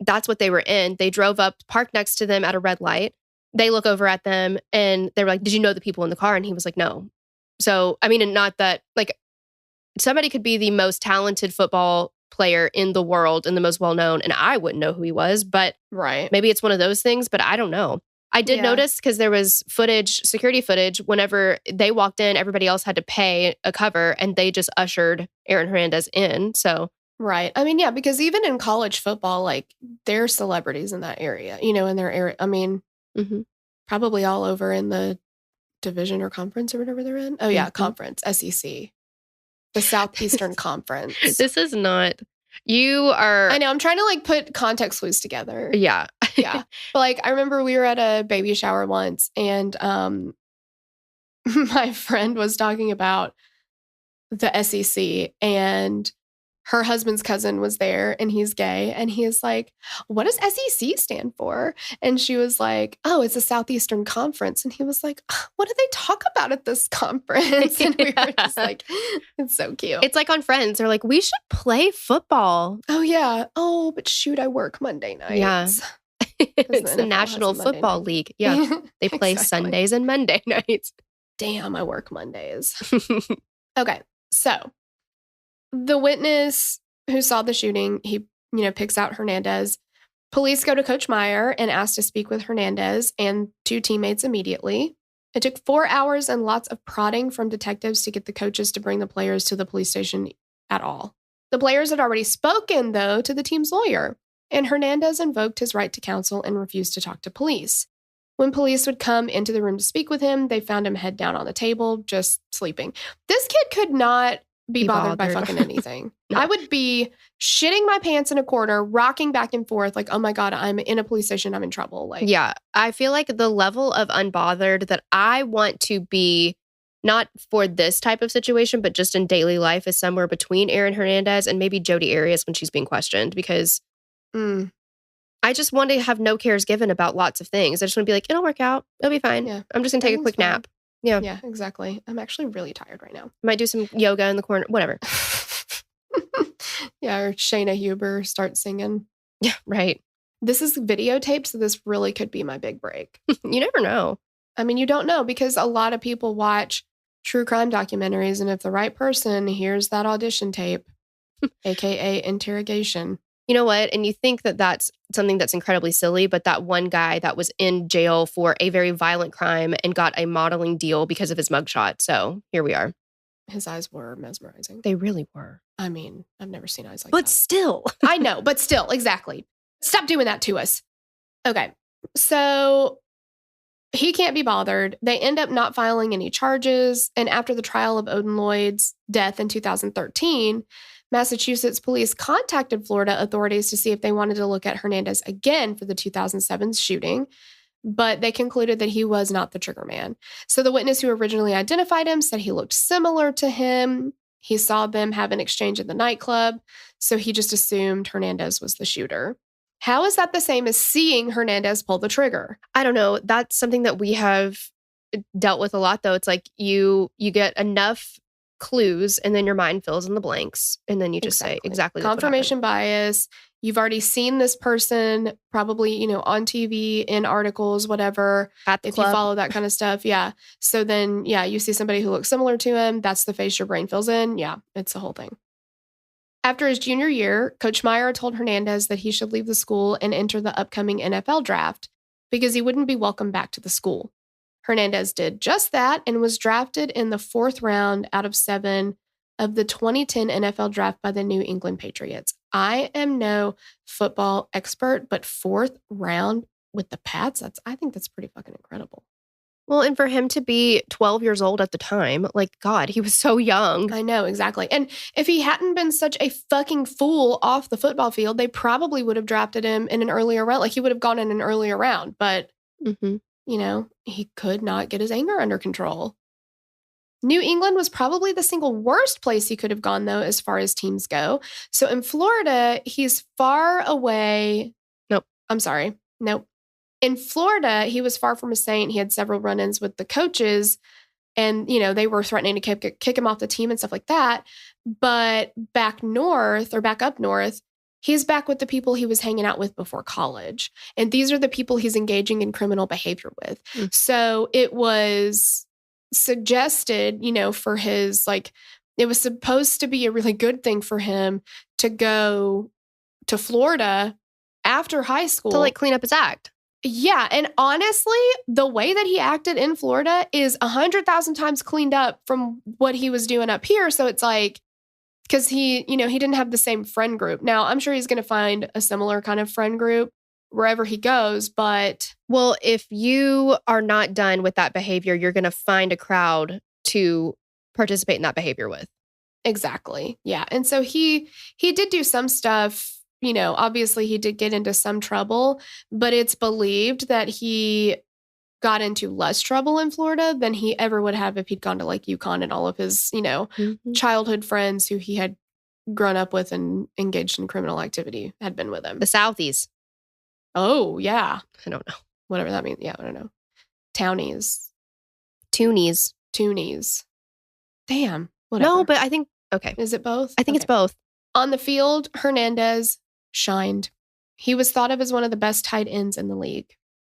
That's what they were in. They drove up, parked next to them at a red light. They look over at them and they were like, did you know the people in the car? And he was like, no. So, I mean, and not that, like, somebody could be the most talented football player in the world and the most well-known, and I wouldn't know who he was, but maybe it's one of those things, but I don't know. I did notice, because there was security footage, whenever they walked in, everybody else had to pay a cover, and they just ushered Aaron Hernandez in. So Right. I mean, yeah, because even in college football, like they're celebrities in that area, in their area. I mean, Mm-hmm. probably all over in the division or conference or whatever they're in. Oh, yeah, Mm-hmm. conference, SEC, the Southeastern Conference. This is not, you are. I know. I'm trying to like put context clues together. Yeah. Yeah. But like, I remember we were at a baby shower once and my friend was talking about the SEC and her husband's cousin was there and he's gay. And he is like, what does SEC stand for? And she was like, oh, it's a Southeastern Conference. And he was like, what do they talk about at this conference? And we were just like, it's so cute. It's like on Friends. They're like, we should play football. Oh, yeah. Oh, but shoot, I work Monday nights. Yeah. It's the National Football League. Yeah. They play Sundays and Monday nights. Damn, I work Mondays. Okay. So the witness who saw the shooting, he, picks out Hernandez. Police go to Coach Meyer and ask to speak with Hernandez and two teammates immediately. It took 4 hours and lots of prodding from detectives to get the coaches to bring the players to the police station at all. The players had already spoken, though, to the team's lawyer, and Hernandez invoked his right to counsel and refused to talk to police. When police would come into the room to speak with him, they found him head down on the table, just sleeping. This kid could not be bothered by fucking anything. No. I would be shitting my pants in a corner, rocking back and forth like, oh my God, I'm in a police station. I'm in trouble. Like, yeah, I feel like the level of unbothered that I want to be, not for this type of situation, but just in daily life, is somewhere between Aaron Hernandez and maybe Jodi Arias when she's being questioned, because I just want to have no cares given about lots of things. I just want to be like, it'll work out. It'll be fine. Yeah. I'm just going to take a quick nap. Yeah. Yeah, exactly. I'm actually really tired right now. Might do some yoga in the corner, whatever. Yeah, or Shayna Huber starts singing. Yeah, right. This is videotaped, so this really could be my big break. You never know. I mean, you don't know, because a lot of people watch true crime documentaries, and if the right person hears that audition tape, aka interrogation. You know what? And you think that that's something that's incredibly silly, but that one guy that was in jail for a very violent crime and got a modeling deal because of his mugshot. So here we are. His eyes were mesmerizing. They really were. I mean, I've never seen eyes like that. But still. I know, but still, exactly. Stop doing that to us. Okay. So he can't be bothered. They end up not filing any charges. And after the trial of Odin Lloyd's death in 2013, Massachusetts police contacted Florida authorities to see if they wanted to look at Hernandez again for the 2007 shooting, but they concluded that he was not the trigger man. So the witness who originally identified him said he looked similar to him. He saw them have an exchange at the nightclub, so he just assumed Hernandez was the shooter. How is that the same as seeing Hernandez pull the trigger? I don't know. That's something that we have dealt with a lot, though. It's like you get enough clues and then your mind fills in the blanks and then you just say exactly confirmation bias. You've already seen this person probably, on TV, in articles, whatever, at the club. You follow that kind of stuff. Yeah. So then, yeah, you see somebody who looks similar to him. That's the face your brain fills in. Yeah. It's the whole thing. After his junior year, Coach Meyer told Hernandez that he should leave the school and enter the upcoming NFL draft because he wouldn't be welcome back to the school. Hernandez did just that and was drafted in the 4th round out of 7 of the 2010 NFL draft by the New England Patriots. I am no football expert, but 4th round with the Pats, I think that's pretty fucking incredible. Well, and for him to be 12 years old at the time, like, God, he was so young. I know, exactly. And if he hadn't been such a fucking fool off the football field, they probably would have drafted him in an earlier round. Like, he would have gone in an earlier round, but... he could not get his anger under control. New England was probably the single worst place he could have gone, though, as far as teams go. So in Florida, he's far away. Nope. I'm sorry. Nope. In Florida, he was far from a saint. He had several run-ins with the coaches, and, they were threatening to kick him off the team and stuff like that. But back up north, he's back with the people he was hanging out with before college. And these are the people he's engaging in criminal behavior with. So it was suggested, for his, it was supposed to be a really good thing for him to go to Florida after high school. To, clean up his act. Yeah. And honestly, the way that he acted in Florida is 100,000 times cleaned up from what he was doing up here. So it's like, Because he didn't have the same friend group. Now, I'm sure he's going to find a similar kind of friend group wherever he goes, but... Well, if you are not done with that behavior, you're going to find a crowd to participate in that behavior with. Exactly. Yeah. And so he did do some stuff, obviously he did get into some trouble, but it's believed that he got into less trouble in Florida than he ever would have if he'd gone to like UConn and all of his, childhood friends who he had grown up with and engaged in criminal activity had been with him. The Southies. Oh, yeah. I don't know. Whatever that means. Yeah, I don't know. Townies. Toonies. Damn. Whatever. No, but I think, okay. Is it both? I think it's both. On the field, Hernandez shined. He was thought of as one of the best tight ends in the league.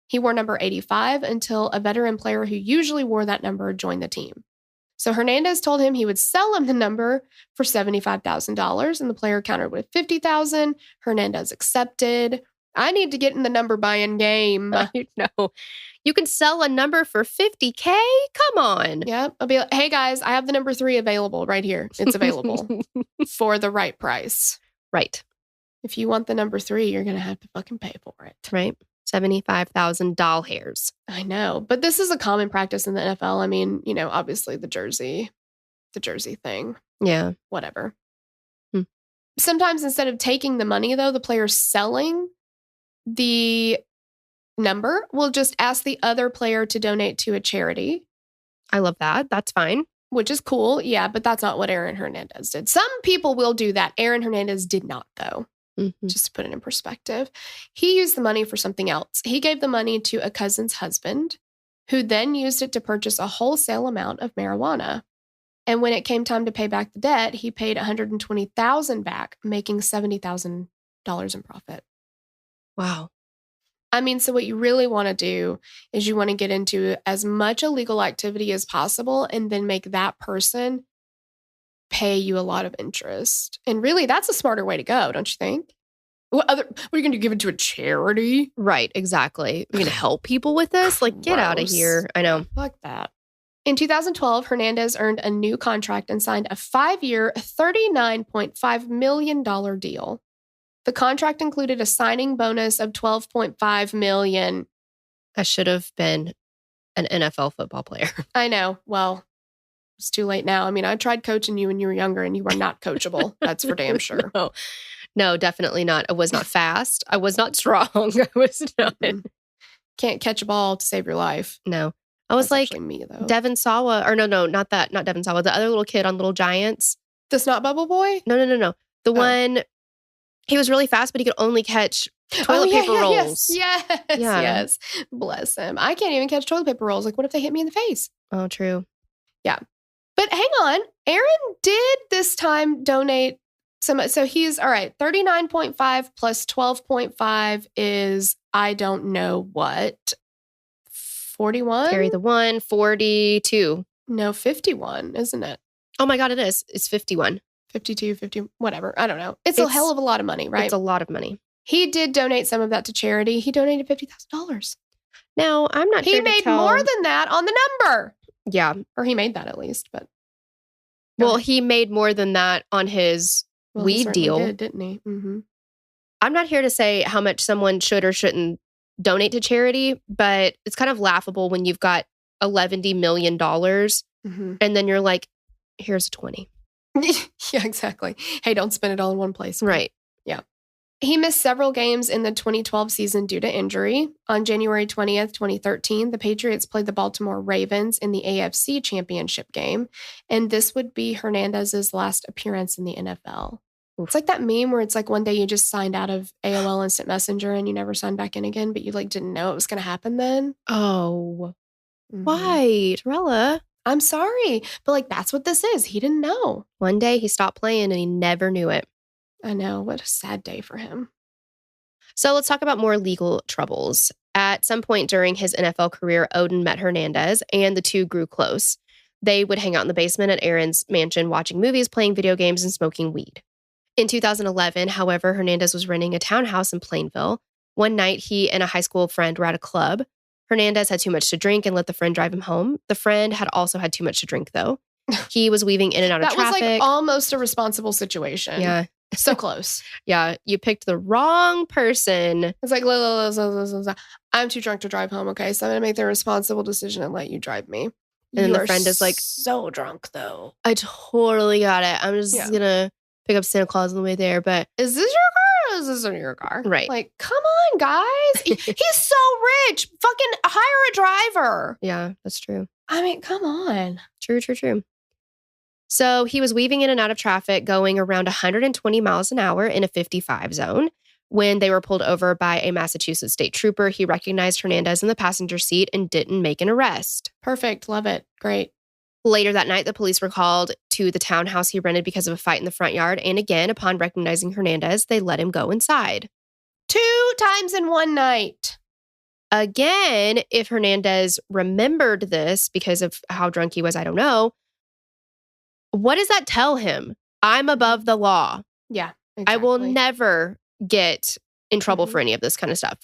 He wore number 85 until a veteran player who usually wore that number joined the team. So Hernandez told him he would sell him the number for $75,000, and the player countered with $50,000. Hernandez accepted. I need to get in the number buying game. No. You can sell a number for $50K? Come on. Yep. I'll be like, hey guys, I have the number 3 available right here. It's available for the right price. Right. If you want the number 3, you're going to have to fucking pay for it. Right. 75,000 doll hairs. I know. But this is a common practice in the NFL. I mean, obviously the jersey thing. Yeah. Whatever. Sometimes instead of taking the money, though, the player's selling the number, will just ask the other player to donate to a charity. I love that. That's fine. Which is cool. Yeah, but that's not what Aaron Hernandez did. Some people will do that. Aaron Hernandez did not, though. Just to put it in perspective. He used the money for something else. He gave the money to a cousin's husband, who then used it to purchase a wholesale amount of marijuana. And when it came time to pay back the debt, he paid $120,000 back, making $70,000 in profit. Wow. I mean, so what you really want to do is you want to get into as much illegal activity as possible and then make that person pay you a lot of interest. And really, that's a smarter way to go, don't you think? What are you going to give it to a charity? Right, exactly. You're going to help people with this? Like, get out of here. I know. Fuck that. In 2012, Hernandez earned a new contract and signed a 5-year, $39.5 million deal. The contract included a signing bonus of $12.5 million. I should have been an NFL football player. I know. Well, it's too late now. I mean, I tried coaching you when you were younger and you were not coachable. That's for damn sure. No, definitely not. I was not fast. I was not strong. I was not. Can't catch a ball to save your life. No. I was That's like me, though. Devin Sawa. Or no, not that. Not Devin Sawa. The other little kid on Little Giants. The Snot Bubble Boy? No. The one, he was really fast, but he could only catch toilet paper rolls. Yes. Bless him. I can't even catch toilet paper rolls. Like, what if they hit me in the face? Oh, true. Yeah. But hang on. Aaron did this time donate some. So he's, all right, 39.5 plus 12.5 is, I don't know what, 41? Carry the 1, 42. No, 51, isn't it? Oh my God, it is. It's 51. 52, 50, whatever. I don't know. It's a hell of a lot of money, right? It's a lot of money. He did donate some of that to charity. He donated $50,000. Now, I'm not He made more than that on the number. Yeah. Or he made that at least, but. Well, he made more than that on his weed deal. He did, didn't he? Mm-hmm. I'm not here to say how much someone should or shouldn't donate to charity, but it's kind of laughable when you've got $11 million and then you're like, here's a 20. Yeah, exactly. Hey, don't spend it all in one place. Right. Yeah. He missed several games in the 2012 season due to injury. On January 20th, 2013, the Patriots played the Baltimore Ravens in the AFC Championship game, and this would be Hernandez's last appearance in the NFL. Oof. It's like that meme where it's like one day you just signed out of AOL Instant Messenger and you never signed back in again, but you like didn't know it was going to happen then. Oh. Mm-hmm. Why, Torella? I'm sorry, but like that's what this is. He didn't know. One day he stopped playing and he never knew it. I know. What a sad day for him. So let's talk about more legal troubles. At some point during his NFL career, Odin met Hernandez and the two grew close. They would hang out in the basement at Aaron's mansion, watching movies, playing video games, and smoking weed. In 2011, however, Hernandez was renting a townhouse in Plainville. One night, he and a high school friend were at a club. Hernandez had too much to drink and let the friend drive him home. The friend had also had too much to drink, though. He was weaving in and out of traffic. That was like almost a responsible situation. Yeah. So close. Yeah. You picked the wrong person. It's like, I'm too drunk to drive home. Okay. So I'm going to make the responsible decision and let you drive me. And then the friend is like, so drunk though. I totally got it. I'm just going to pick up Santa Claus on the way there. But is this your car or is this your car? Right. Like, come on, guys. He's so rich. Fucking hire a driver. Yeah, that's true. I mean, come on. True. So he was weaving in and out of traffic, going around 120 miles an hour in a 55 zone. When they were pulled over by a Massachusetts state trooper, he recognized Hernandez in the passenger seat and didn't make an arrest. Perfect. Love it. Great. Later that night, the police were called to the townhouse he rented because of a fight in the front yard. And again, upon recognizing Hernandez, they let him go inside. 2 times in one night. Again, if Hernandez remembered this because of how drunk he was, I don't know. What does that tell him? I'm above the law. Yeah, exactly. I will never get in trouble for any of this kind of stuff.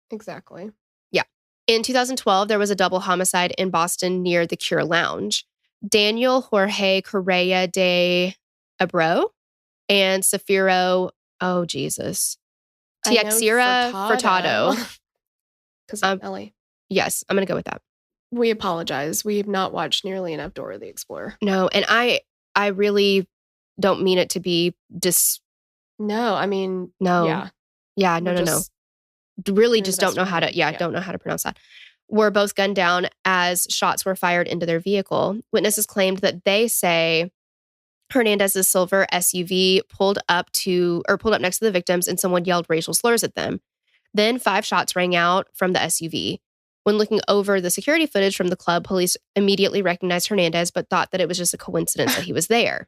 Exactly. Yeah. In 2012, there was a double homicide in Boston near the Cure Lounge. Daniel Jorge Correa de Abreu and Safiro, Tiaxira Furtado. Because I'm Ellie. Yes, I'm going to go with that. We apologize. We have not watched nearly enough Dora the Explorer. No, and I really don't mean it to be No, I mean, no. Yeah. Yeah, no. Really just don't know how to, don't know how to pronounce that. Were both gunned down as shots were fired into their vehicle. Witnesses claimed that they say Hernandez's silver SUV pulled up next to the victims and someone yelled racial slurs at them. Then 5 shots rang out from the SUV. When looking over the security footage from the club, police immediately recognized Hernandez, but thought that it was just a coincidence that he was there.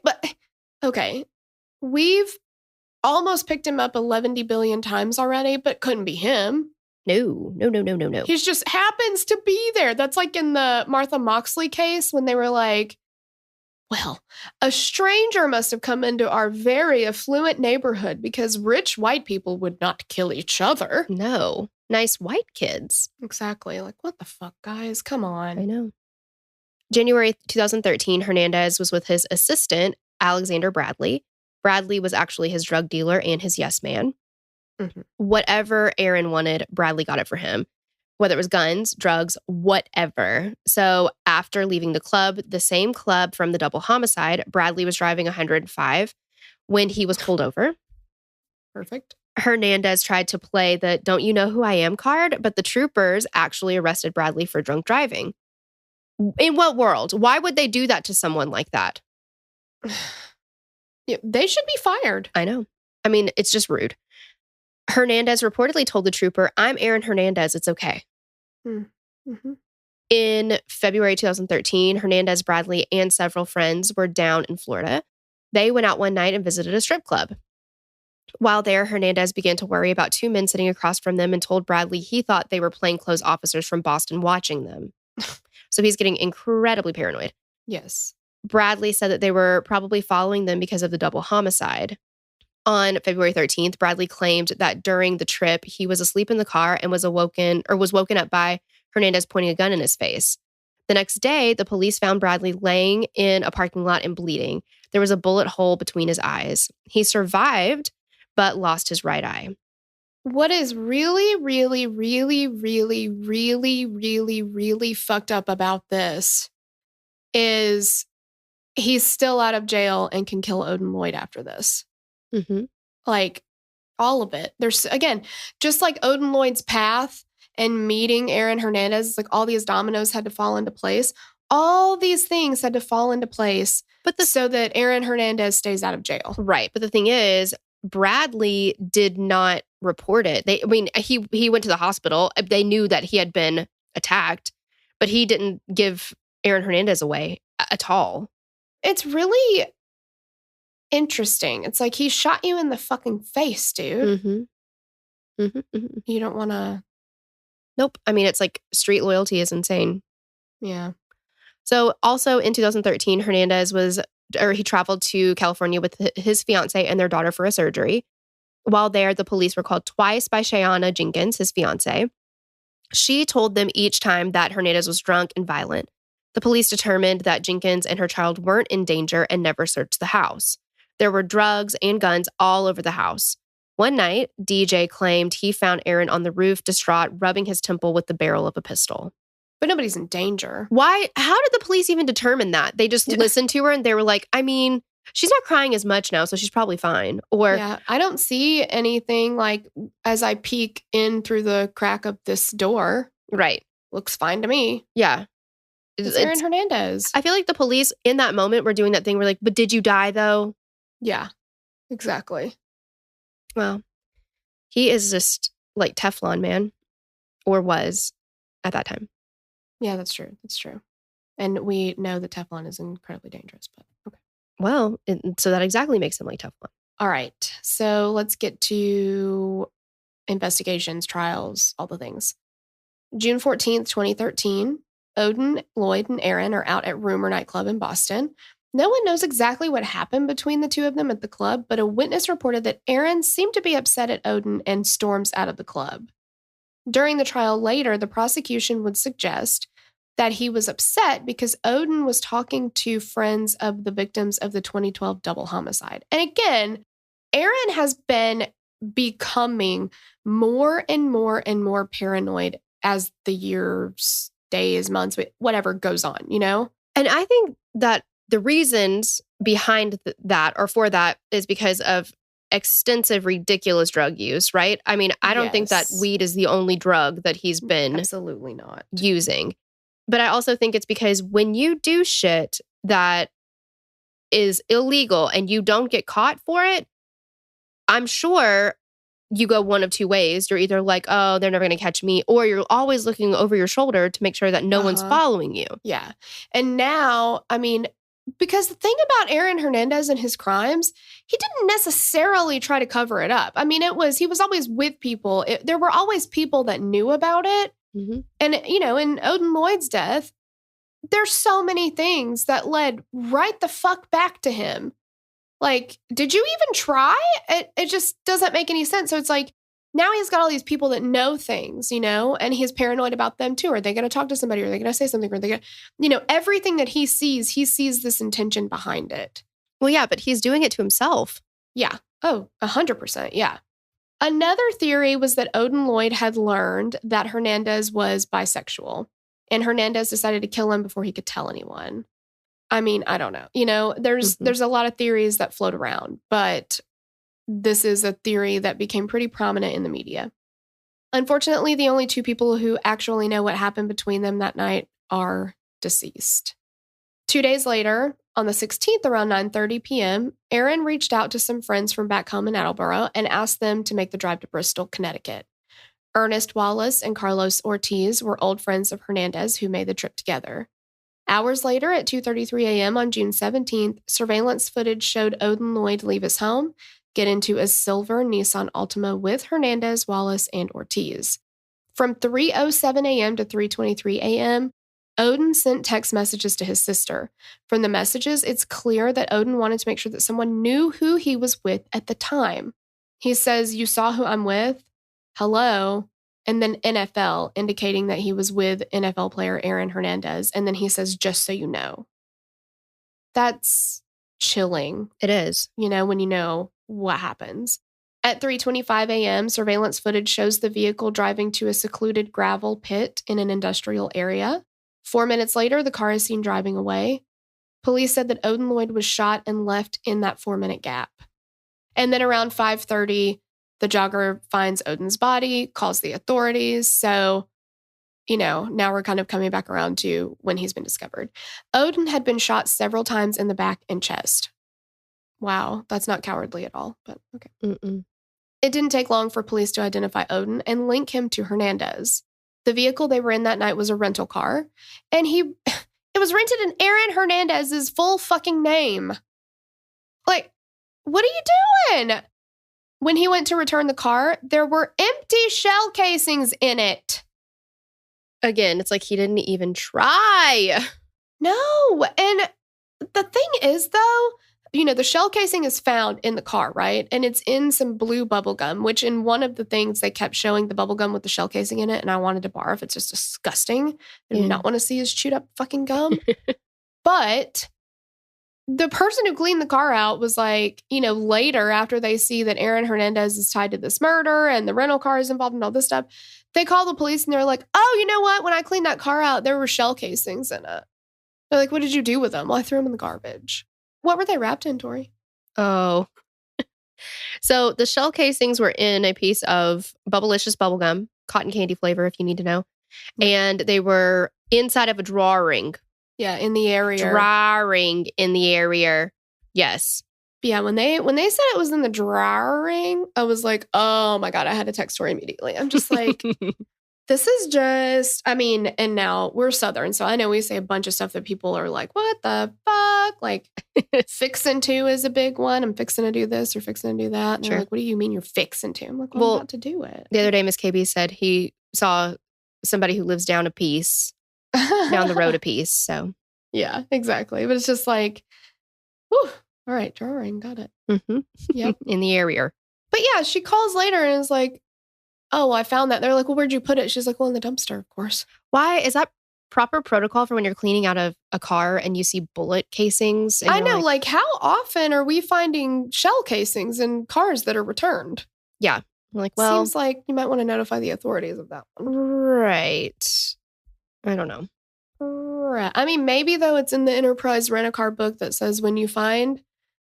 But, okay, we've almost picked him up 11 billion times already, but couldn't be him. No. He just happens to be there. That's like in the Martha Moxley case when they were like, well, a stranger must have come into our very affluent neighborhood because rich white people would not kill each other. No. Nice white kids. Exactly. Like, what the fuck, guys? Come on. I know. January 2013, Hernandez was with his assistant, Alexander Bradley. Bradley was actually his drug dealer and his yes man. Mm-hmm. Whatever Aaron wanted, Bradley got it for him. Whether it was guns, drugs, whatever. So after leaving the club, the same club from the double homicide, Bradley was driving 105 when he was pulled over. Perfect. Hernandez tried to play the "don't you know who I am" card, but the troopers actually arrested Bradley for drunk driving. In what world? Why would they do that to someone like that? Yeah, they should be fired. I know. I mean, it's just rude. Hernandez reportedly told the trooper, "I'm Aaron Hernandez. It's okay." Mm-hmm. In February 2013, Hernandez, Bradley, and several friends were down in Florida. They went out one night and visited a strip club. While there, Hernandez began to worry about 2 men sitting across from them and told Bradley he thought they were plainclothes officers from Boston watching them. So he's getting incredibly paranoid. Yes. Bradley said that they were probably following them because of the double homicide. On February 13th, Bradley claimed that during the trip, he was asleep in the car and was woken up by Hernandez pointing a gun in his face. The next day, the police found Bradley laying in a parking lot and bleeding. There was a bullet hole between his eyes. He survived, but lost his right eye. What is really, really, really, really, really, really, really fucked up about this is he's still out of jail and can kill Odin Lloyd after this. Mm-hmm. Like, all of it. There's, again, just like Odin Lloyd's path and meeting Aaron Hernandez, like all these dominoes had to fall into place. All these things had to fall into place so that Aaron Hernandez stays out of jail. Right. But the thing is, Bradley did not report it. He went to the hospital. They knew that he had been attacked, but he didn't give Aaron Hernandez away at all. It's really interesting. It's like he shot you in the fucking face, dude. Mm-hmm. Mm-hmm, mm-hmm. You don't want to. Nope. I mean, it's like street loyalty is insane. Yeah. So also in 2013, he traveled to California with his fiance and their daughter for a surgery. While there, the police were called twice by Shayana Jenkins, his fiance. She told them each time that Hernandez was drunk and violent. The police determined that Jenkins and her child weren't in danger and never searched the house. There were drugs and guns all over the house. One night, DJ claimed he found Aaron on the roof, distraught, rubbing his temple with the barrel of a pistol. But nobody's in danger. Why? How did the police even determine that? They just listened to her and they were like, I mean, she's not crying as much now, so she's probably fine. Or yeah, I don't see anything like as I peek in through the crack of this door. Right. Looks fine to me. Yeah. It's Aaron Hernandez. I feel like the police in that moment were doing that thing where like, but did you die though? Yeah, exactly. Well, he is just like Teflon, man. Or was at that time. Yeah, that's true. That's true. And we know that Teflon is incredibly dangerous, but okay. Well, so that exactly makes him like Teflon. All right. So let's get to investigations, trials, all the things. June 14th, 2013, Odin, Lloyd, and Aaron are out at Rumor nightclub in Boston. No one knows exactly what happened between the two of them at the club, but a witness reported that Aaron seemed to be upset at Odin and storms out of the club. During the trial later, the prosecution would suggest that he was upset because Odin was talking to friends of the victims of the 2012 double homicide. And again, Aaron has been becoming more and more and more paranoid as the years, days, months, whatever goes on, you know? And I think that the reasons behind that or for that is because of extensive, ridiculous drug use, right? I mean, I don't think that weed is the only drug that he's been absolutely not using. But I also think it's because when you do shit that is illegal and you don't get caught for it, I'm sure you go one of two ways. You're either like, oh, they're never going to catch me, or you're always looking over your shoulder to make sure that no one's following you. Yeah. And now, I mean, because the thing about Aaron Hernandez and his crimes, he didn't necessarily try to cover it up. I mean, he was always with people. There were always people that knew about it. Mm-hmm. And, you know, in Odin Lloyd's death, there's so many things that led right the fuck back to him. Like, did you even try? It just doesn't make any sense. So it's like, now he's got all these people that know things, you know, and he's paranoid about them too. Are they going to talk to somebody? Are they going to say something? Are they going to, you know, everything that he sees this intention behind it. Well, yeah, but he's doing it to himself. Yeah. Oh, 100%. Yeah. Another theory was that Odin Lloyd had learned that Hernandez was bisexual, and Hernandez decided to kill him before he could tell anyone. I mean, I don't know. You know, there's a lot of theories that float around, but this is a theory that became pretty prominent in the media. Unfortunately, the only two people who actually know what happened between them that night are deceased. 2 days later, on the 16th around 9:30 p.m., Aaron reached out to some friends from back home in Attleboro and asked them to make the drive to Bristol, Connecticut. Ernest, Wallace, and Carlos Ortiz were old friends of Hernandez who made the trip together. Hours later, at 2:33 a.m. on June 17th, surveillance footage showed Odin Lloyd leave his home, get into a silver Nissan Altima with Hernandez, Wallace, and Ortiz. From 3:07 a.m. to 3:23 a.m., Odin sent text messages to his sister. From the messages, it's clear that Odin wanted to make sure that someone knew who he was with at the time. He says, "You saw who I'm with? Hello?" And then NFL, indicating that he was with NFL player Aaron Hernandez. And then he says, "Just so you know." That's chilling. It is. You know, when you know what happens. At 3:25 a.m., surveillance footage shows the vehicle driving to a secluded gravel pit in an industrial area. 4 minutes later, the car is seen driving away. Police said that Odin Lloyd was shot and left in that 4-minute gap. And then around 5:30, the jogger finds Odin's body, calls the authorities. So, you know, now we're kind of coming back around to when he's been discovered. Odin had been shot several times in the back and chest. Wow, that's not cowardly at all, but okay. It didn't take long for police to identify Odin and link him to Hernandez. The vehicle they were in that night was a rental car, and it was rented in Aaron Hernandez's full fucking name. Like, what are you doing? When he went to return the car, there were empty shell casings in it. Again, it's like he didn't even try. No. And the thing is, though, the shell casing is found in the car, right? And it's in some blue bubble gum, which in one of the things they kept showing the bubble gum with the shell casing in it. And I wanted to barf. It's just disgusting. I do not want to see his chewed up fucking gum. But the person who cleaned the car out was like, later after they see that Aaron Hernandez is tied to this murder and the rental car is involved in all this stuff, they call the police and they're like, oh, you know what? When I cleaned that car out, there were shell casings in it. They're like, what did you do with them? Well, I threw them in the garbage. What were they wrapped in, Tori? Oh. So the shell casings were in a piece of Bubblicious bubblegum, cotton candy flavor, if you need to know. And they were inside of a drawing. Yeah, in the area. Drawing in the area. Yes. Yeah, when they said it was in the drawing, I was like, oh my God, I had to text Tori immediately. I'm just like, this is just, and now we're Southern, so I know we say a bunch of stuff that people are like, what the fuck? Like, fixin' to is a big one. I'm fixing to do this or fixing to do that. And they're like, what do you mean you're fixing to? I'm like, well, I'm about to do it. The other day, Miss KB said he saw somebody who lives down the road a piece. So, yeah, exactly. But it's just like, whew, all right, drawing, got it. Mm-hmm. Yep. In the area. But yeah, she calls later and is like, oh, I found that. They're like, well, where'd you put it? She's like, well, in the dumpster, of course. Why? Is that proper protocol for when you're cleaning out of a car and you see bullet casings? I know, like, how often are we finding shell casings in cars that are returned? Yeah. I'm like, well. Seems like you might want to notify the authorities of that one. Right. I don't know. Right. Maybe, though, it's in the Enterprise Rent-A-Car book that says when you find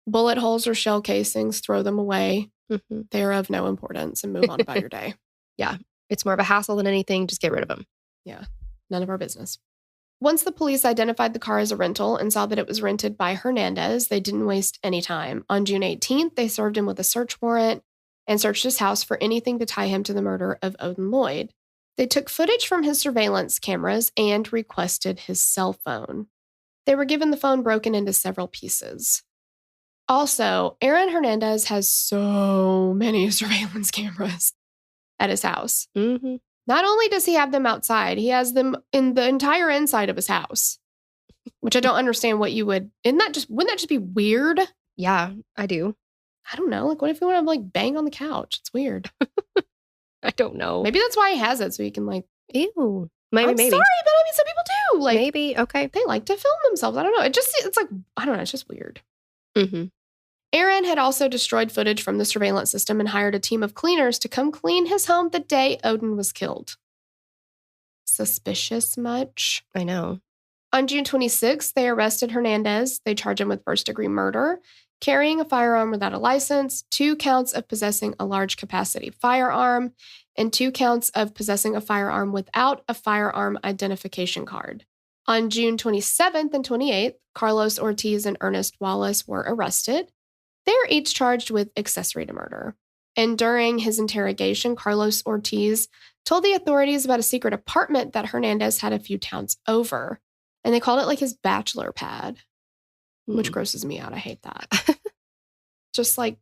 bullet holes or shell casings, throw them away. Mm-hmm. They are of no importance and move on about your day. Yeah. It's more of a hassle than anything. Just get rid of them. Yeah. None of our business. Once the police identified the car as a rental and saw that it was rented by Hernandez, they didn't waste any time. On June 18th, they served him with a search warrant and searched his house for anything to tie him to the murder of Odin Lloyd. They took footage from his surveillance cameras and requested his cell phone. They were given the phone broken into several pieces. Also, Aaron Hernandez has so many surveillance cameras at his house. Mm-hmm. Not only does he have them outside, he has them in the entire inside of his house, which I don't understand what you would. Wouldn't that just be weird? Yeah, I do. I don't know. Like, what if you want to like bang on the couch? It's weird. I don't know. Maybe that's why he has it, so he can like. Ew. Maybe. Sorry, but some people do. Like, maybe. Okay. They like to film themselves. I don't know. It's like, I don't know. It's just weird. Mm-hmm. Aaron had also destroyed footage from the surveillance system and hired a team of cleaners to come clean his home the day Odin was killed. Suspicious much? I know. On June 26th, they arrested Hernandez. They charged him with first-degree murder, carrying a firearm without a license, 2 counts of possessing a large-capacity firearm, and 2 counts of possessing a firearm without a firearm identification card. On June 27th and 28th, Carlos Ortiz and Ernest Wallace were arrested. They are each charged with accessory to murder. And during his interrogation, Carlos Ortiz told the authorities about a secret apartment that Hernandez had a few towns over. And they called it like his bachelor pad, which grosses me out. I hate that. Just like,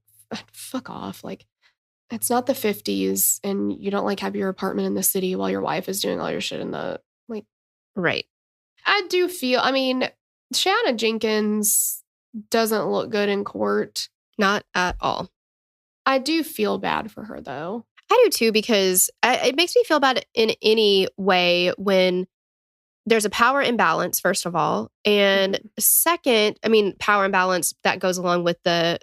fuck off. Like, it's not the 50s and you don't like have your apartment in the city while your wife is doing all your shit in the, like. Right. I do feel, Shanna Jenkins doesn't look good in court. Not at all. I do feel bad for her, though. I do, too, because it makes me feel bad in any way when there's a power imbalance, first of all. And second, power imbalance, that goes along with the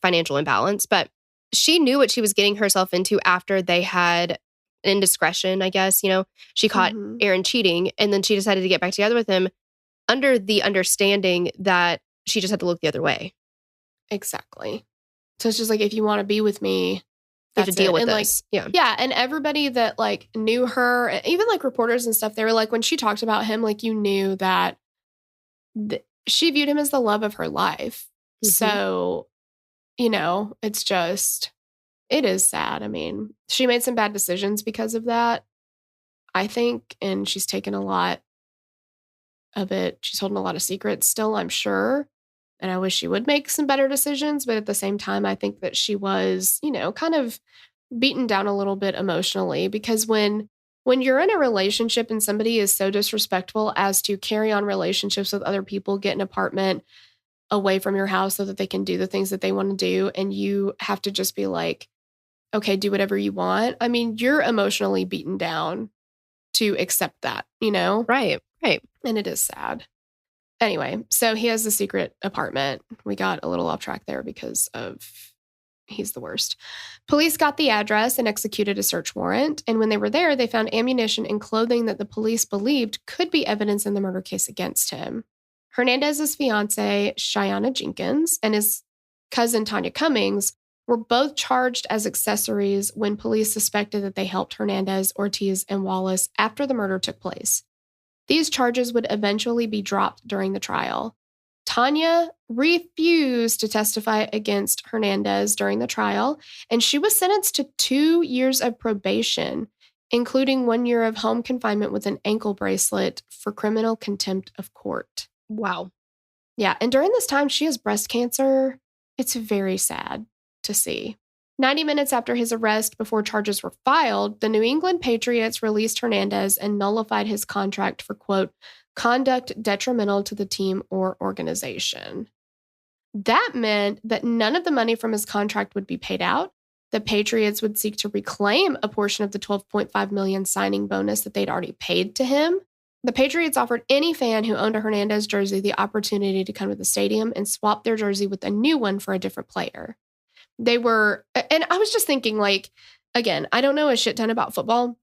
financial imbalance. But she knew what she was getting herself into after they had indiscretion, I guess. She caught Aaron cheating, and then she decided to get back together with him under the understanding that she just had to look the other way. Exactly. So it's just like, if you want to be with me, you have to deal with and this. Yeah. And everybody that knew her, even reporters and stuff, they were like, when she talked about him, you knew that she viewed him as the love of her life. Mm-hmm. So, it's just, it is sad. She made some bad decisions because of that, I think. And she's taken a lot of it. She's holding a lot of secrets still, I'm sure. And I wish she would make some better decisions. But at the same time, I think that she was, kind of beaten down a little bit emotionally, because when you're in a relationship and somebody is so disrespectful as to carry on relationships with other people, get an apartment, away from your house so that they can do the things that they want to do. And you have to just be like, okay, do whatever you want. I mean, you're emotionally beaten down to accept that, you know? Right. And it is sad. Anyway, so he has a secret apartment. We got a little off track there because he's the worst. Police got the address and executed a search warrant. And when they were there, they found ammunition and clothing that the police believed could be evidence in the murder case against him. Hernandez's fiance, Cheyenne Jenkins, and his cousin, Tanya Cummings, were both charged as accessories when police suspected that they helped Hernandez, Ortiz, and Wallace after the murder took place. These charges would eventually be dropped during the trial. Tanya refused to testify against Hernandez during the trial, and she was sentenced to 2 years of probation, including 1 year of home confinement with an ankle bracelet for criminal contempt of court. Wow. Yeah, and during this time, she has breast cancer. It's very sad to see. 90 minutes after his arrest, before charges were filed, the New England Patriots released Hernandez and nullified his contract for, quote, conduct detrimental to the team or organization. That meant that none of the money from his contract would be paid out. The Patriots would seek to reclaim a portion of the $12.5 million signing bonus that they'd already paid to him. The Patriots offered any fan who owned a Hernandez jersey the opportunity to come to the stadium and swap their jersey with a new one for a different player. They were, and I was just thinking, like, again, I don't know a shit ton about football,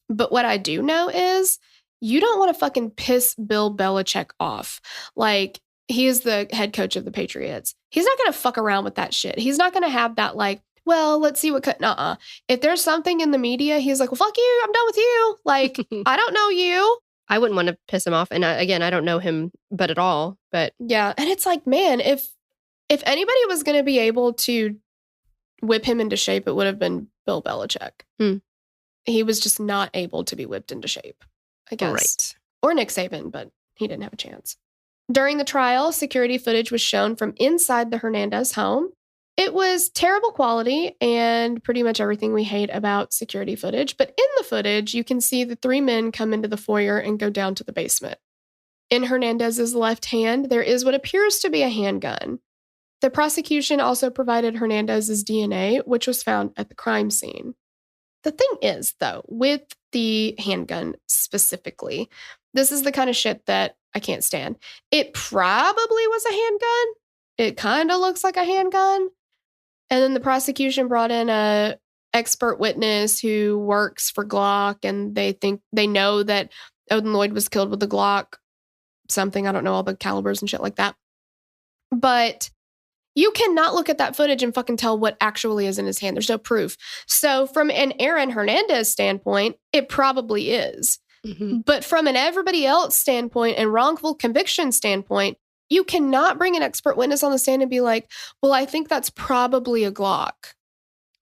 but what I do know is you don't want to fucking piss Bill Belichick off. Like, he is the head coach of the Patriots. He's not going to fuck around with that shit. He's not going to have that, like, well, let's see what could, nuh-uh. If there's something in the media, he's like, well, fuck you, I'm done with you. Like, I don't know you. I wouldn't want to piss him off. And again, I don't know him, but at all. But yeah, and it's like, man, if anybody was going to be able to whip him into shape, it would have been Bill Belichick. He was just not able to be whipped into shape, I guess. Right. Or Nick Saban, but he didn't have a chance. During the trial, security footage was shown from inside the Hernandez home. It was terrible quality and pretty much everything we hate about security footage. But in the footage, you can see the 3 men come into the foyer and go down to the basement. In Hernandez's left hand, there is what appears to be a handgun. The prosecution also provided Hernandez's DNA, which was found at the crime scene. The thing is, though, with the handgun specifically, this is the kind of shit that I can't stand. It probably was a handgun. It kind of looks like a handgun. And then the prosecution brought in a expert witness who works for Glock, and they know that Odin Lloyd was killed with the Glock something. I don't know all the calibers and shit like that. But you cannot look at that footage and fucking tell what actually is in his hand. There's no proof. So from an Aaron Hernandez standpoint, it probably is. Mm-hmm. But from an everybody else standpoint and wrongful conviction standpoint, you cannot bring an expert witness on the stand and be like, well, I think that's probably a Glock.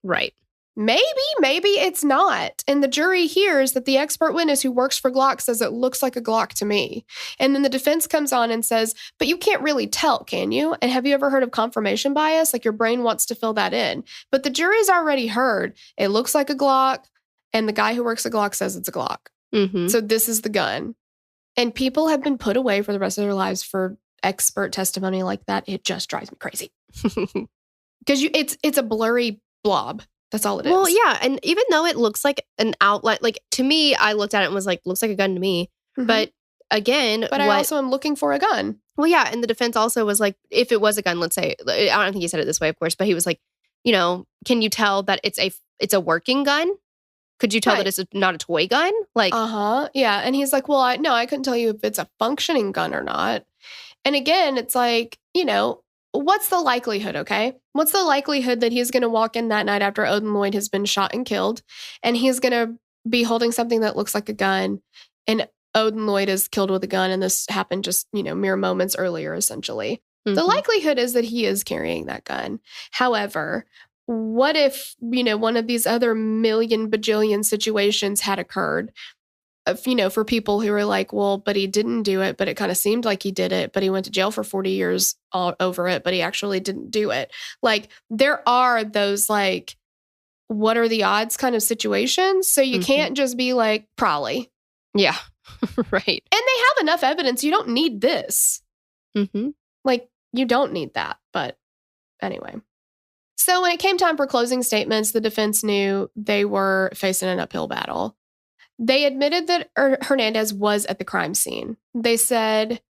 Right. Maybe it's not. And the jury hears that the expert witness who works for Glock says it looks like a Glock to me. And then the defense comes on and says, but you can't really tell, can you? And have you ever heard of confirmation bias? Like your brain wants to fill that in. But the jury's already heard it looks like a Glock. And the guy who works at Glock says it's a Glock. Mm-hmm. So this is the gun. And people have been put away for the rest of their lives for expert testimony like that. It just drives me crazy. Because it's a blurry blob. That's all it is. Well, yeah. And even though it looks like an outline, like to me, I looked at it and was like, looks like a gun to me. Mm-hmm. But again, I also am looking for a gun. Well, yeah. And the defense also was like, if it was a gun, let's say, I don't think he said it this way, of course, but he was like, you know, can you tell that it's a working gun? Could you tell that it's not a toy gun? Like, yeah. And he's like, well, I couldn't tell you if it's a functioning gun or not. And again, it's like, you know, what's the likelihood, okay? What's the likelihood that he's going to walk in that night after Odin Lloyd has been shot and killed, and he's going to be holding something that looks like a gun, and Odin Lloyd is killed with a gun, and this happened just, you know, mere moments earlier, essentially. Mm-hmm. The likelihood is that he is carrying that gun. However, what if, you know, one of these other million bajillion situations had occurred? You know, for people who are like, well, but he didn't do it, but it kind of seemed like he did it, but he went to jail for 40 years all over it, but he actually didn't do it. Like, there are those, like, what are the odds kind of situations. So you can't just be like, probably. Yeah, right. And they have enough evidence. You don't need this. Mm-hmm. Like, you don't need that. But anyway. So when it came time for closing statements, the defense knew they were facing an uphill battle. They admitted that Hernandez was at the crime scene. They said,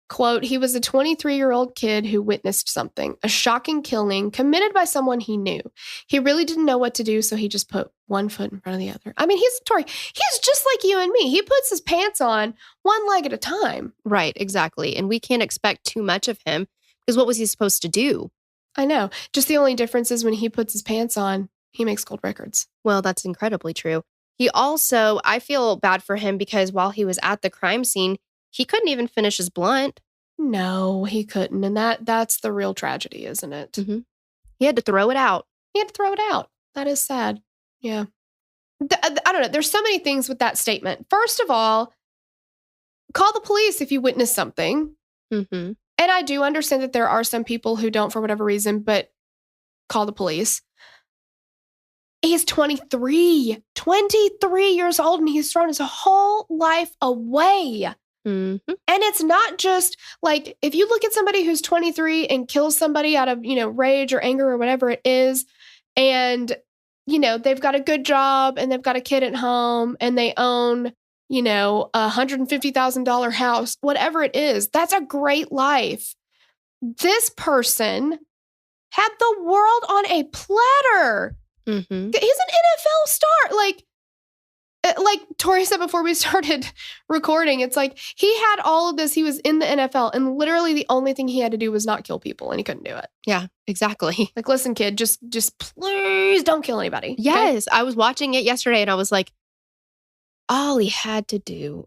quote, he was a 23-year-old kid who witnessed something, a shocking killing committed by someone he knew. He really didn't know what to do, so he just put one foot in front of the other. I mean, he's just like you and me. He puts his pants on one leg at a time. Right, exactly. And we can't expect too much of him because what was he supposed to do? I know. Just the only difference is when he puts his pants on, he makes gold records. Well, that's incredibly true. He also, I feel bad for him because while he was at the crime scene, he couldn't even finish his blunt. No, he couldn't. And that's the real tragedy, isn't it? Mm-hmm. He had to throw it out. That is sad. Yeah. I don't know. There's so many things with that statement. First of all, call the police if you witness something. Mm-hmm. And I do understand that there are some people who don't for whatever reason, but call the police. He's 23 years old, and he's thrown his whole life away. Mm-hmm. And it's not just like, if you look at somebody who's 23 and kills somebody out of, rage or anger or whatever it is, and, they've got a good job and they've got a kid at home and they own, a $150,000 house, whatever it is, that's a great life. This person had the world on a platter. Mm-hmm. He's an NFL star. Like Tori said before we started recording, it's like he had all of this. He was in the NFL, and literally the only thing he had to do was not kill people, and he couldn't do it. Yeah, exactly. Like, listen, kid, just please don't kill anybody. Yes, okay? I was watching it yesterday, and I was like, all he had to do,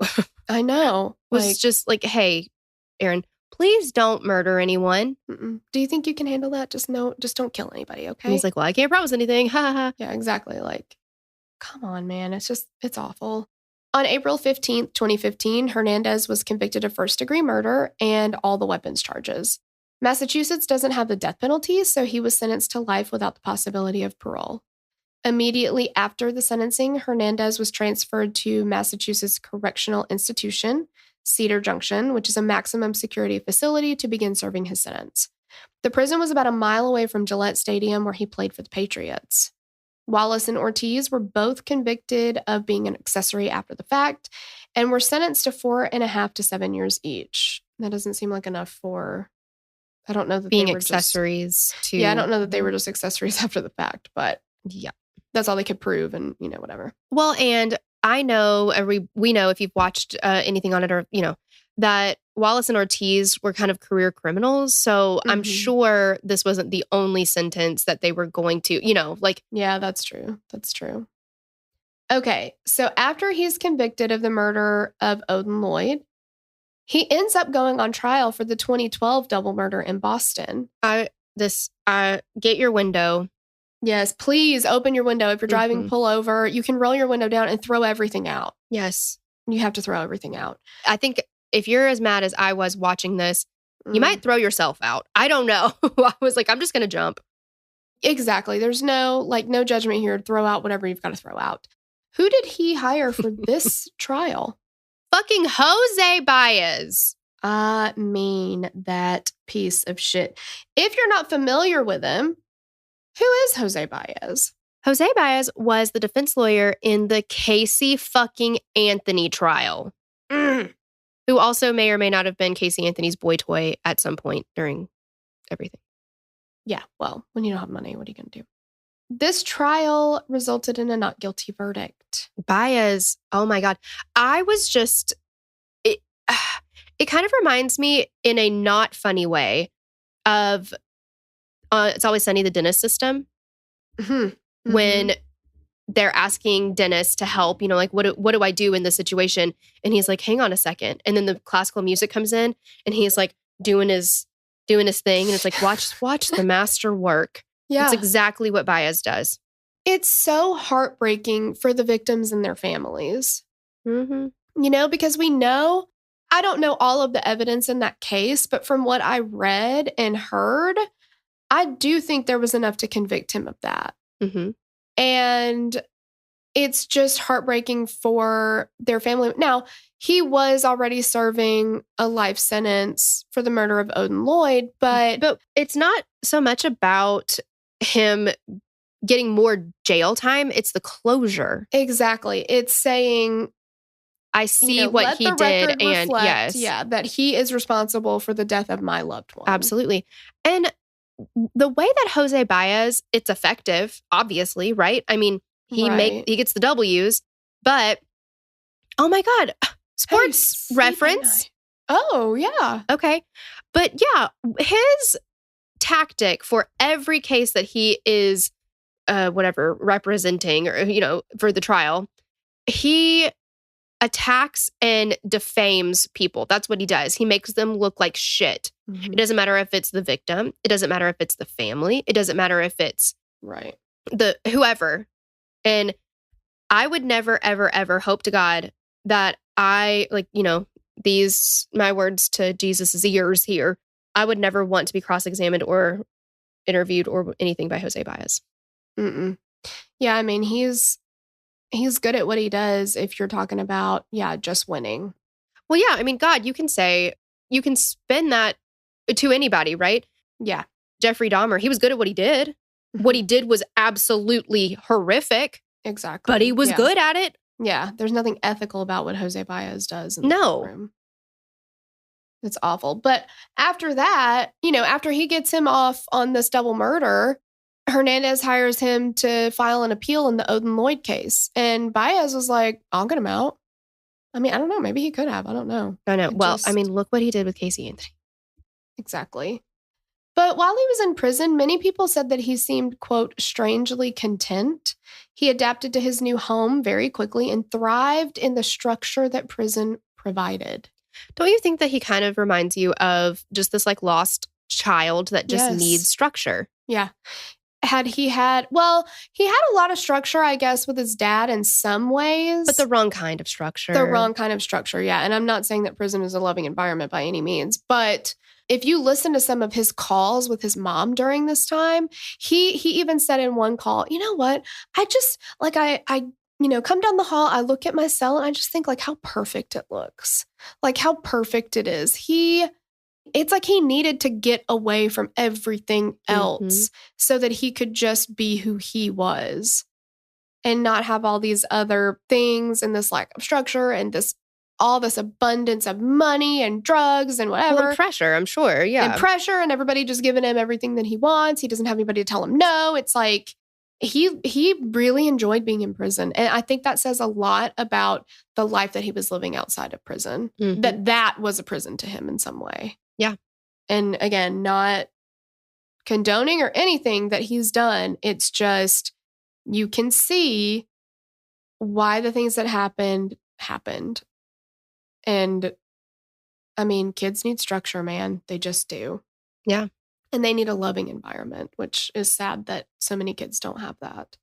I know, was just like, hey, Aaron, please don't murder anyone. Mm-mm. Do you think you can handle that? Just don't kill anybody, okay? And he's like, well, I can't promise anything. Ha ha ha. Yeah, exactly. Like, come on, man. It's awful. On April 15th, 2015, Hernandez was convicted of first-degree murder and all the weapons charges. Massachusetts doesn't have the death penalty, so he was sentenced to life without the possibility of parole. Immediately after the sentencing, Hernandez was transferred to Massachusetts Correctional Institution, Cedar Junction, which is a maximum security facility, to begin serving his sentence. The prison was about a mile away from Gillette Stadium, where he played for the Patriots. Wallace and Ortiz were both convicted of being an accessory after the fact and were sentenced to 4.5 to 7 years each. That doesn't seem like enough for, I don't know that being they were accessories to. Yeah, I don't know that they were just accessories after the fact, but yeah, that's all they could prove, and whatever. Well, and I know we know if you've watched anything on it, or that Wallace and Ortiz were kind of career criminals. So I'm sure this wasn't the only sentence that they were going to, Yeah, that's true. That's true. Okay, so after he's convicted of the murder of Odin Lloyd, he ends up going on trial for the 2012 double murder in Boston. Get your window. Yes, please open your window. If you're driving, pull over. You can roll your window down and throw everything out. Yes. You have to throw everything out. I think if you're as mad as I was watching this, you might throw yourself out. I don't know. I was like, I'm just going to jump. Exactly. There's no judgment here. Throw out whatever you've got to throw out. Who did he hire for this trial? Fucking Jose Baez. I mean, that piece of shit. If you're not familiar with him, who is Jose Baez? Jose Baez was the defense lawyer in the Casey fucking Anthony trial. Who also may or may not have been Casey Anthony's boy toy at some point during everything. Yeah, well, when you don't have money, what are you going to do? This trial resulted in a not guilty verdict. Baez, oh my God. I was just, it kind of reminds me in a not funny way of It's Always Sunny, the Dennis system. Mm-hmm. When they're asking Dennis to help, what do I do in this situation? And he's like, hang on a second. And then the classical music comes in and he's like doing his thing. And it's like, watch the master work. Yeah. It's exactly what Baez does. It's so heartbreaking for the victims and their families. Mm-hmm. Because we know, I don't know all of the evidence in that case, but from what I read and heard, I do think there was enough to convict him of that. Mm-hmm. And it's just heartbreaking for their family. Now, he was already serving a life sentence for the murder of Odin Lloyd, but it's not so much about him getting more jail time. It's the closure. Exactly. It's saying, I see what he did, and reflect, that he is responsible for the death of my loved one. Absolutely. And the way that Jose Baez, it's effective, obviously, right? I mean, he gets the W's, but oh my God, sports reference. Oh, yeah. Okay. But yeah, his tactic for every case that he is representing, or, for the trial, he attacks and defames people. That's what he does. He makes them look like shit. Mm-hmm. It doesn't matter if it's the victim. It doesn't matter if it's the family. It doesn't matter if it's the whoever. And I would never, ever, ever hope to God that I, these, my words to Jesus's ears here, I would never want to be cross-examined or interviewed or anything by Jose Baez. Mm-mm. Yeah, I mean, he's good at what he does if you're talking about, just winning. Well, yeah, I mean, God, you can spin that to anybody, right? Yeah. Jeffrey Dahmer, he was good at what he did. Mm-hmm. What he did was absolutely horrific. Exactly. But he was good at it. Yeah, there's nothing ethical about what Jose Baez does in the room. It's awful. But after that, after he gets him off on this double murder, Hernandez hires him to file an appeal in the Odin Lloyd case. And Baez was like, I'll get him out. I mean, I don't know. Maybe he could have. I don't know. I know. Look what he did with Casey Anthony. Exactly. But while he was in prison, many people said that he seemed, quote, strangely content. He adapted to his new home very quickly and thrived in the structure that prison provided. Don't you think that he kind of reminds you of just this lost child that just needs structure? Yeah. He had a lot of structure, I guess, with his dad in some ways. But the wrong kind of structure. Yeah. And I'm not saying that prison is a loving environment by any means. But if you listen to some of his calls with his mom during this time, he even said in one call, you know what? I just, I come down the hall, I look at my cell, and I just think, how perfect it looks. How perfect it is. It's like he needed to get away from everything else so that he could just be who he was and not have all these other things and this lack of structure and all this abundance of money and drugs and whatever. Well, and pressure, I'm sure. Yeah. And pressure and everybody just giving him everything that he wants. He doesn't have anybody to tell him no. It's like he really enjoyed being in prison. And I think that says a lot about the life that he was living outside of prison. Mm-hmm. That was a prison to him in some way. Yeah. And again, not condoning or anything that he's done. It's just you can see why the things that happened. And I mean, kids need structure, man. They just do. Yeah. And they need a loving environment, which is sad that so many kids don't have that.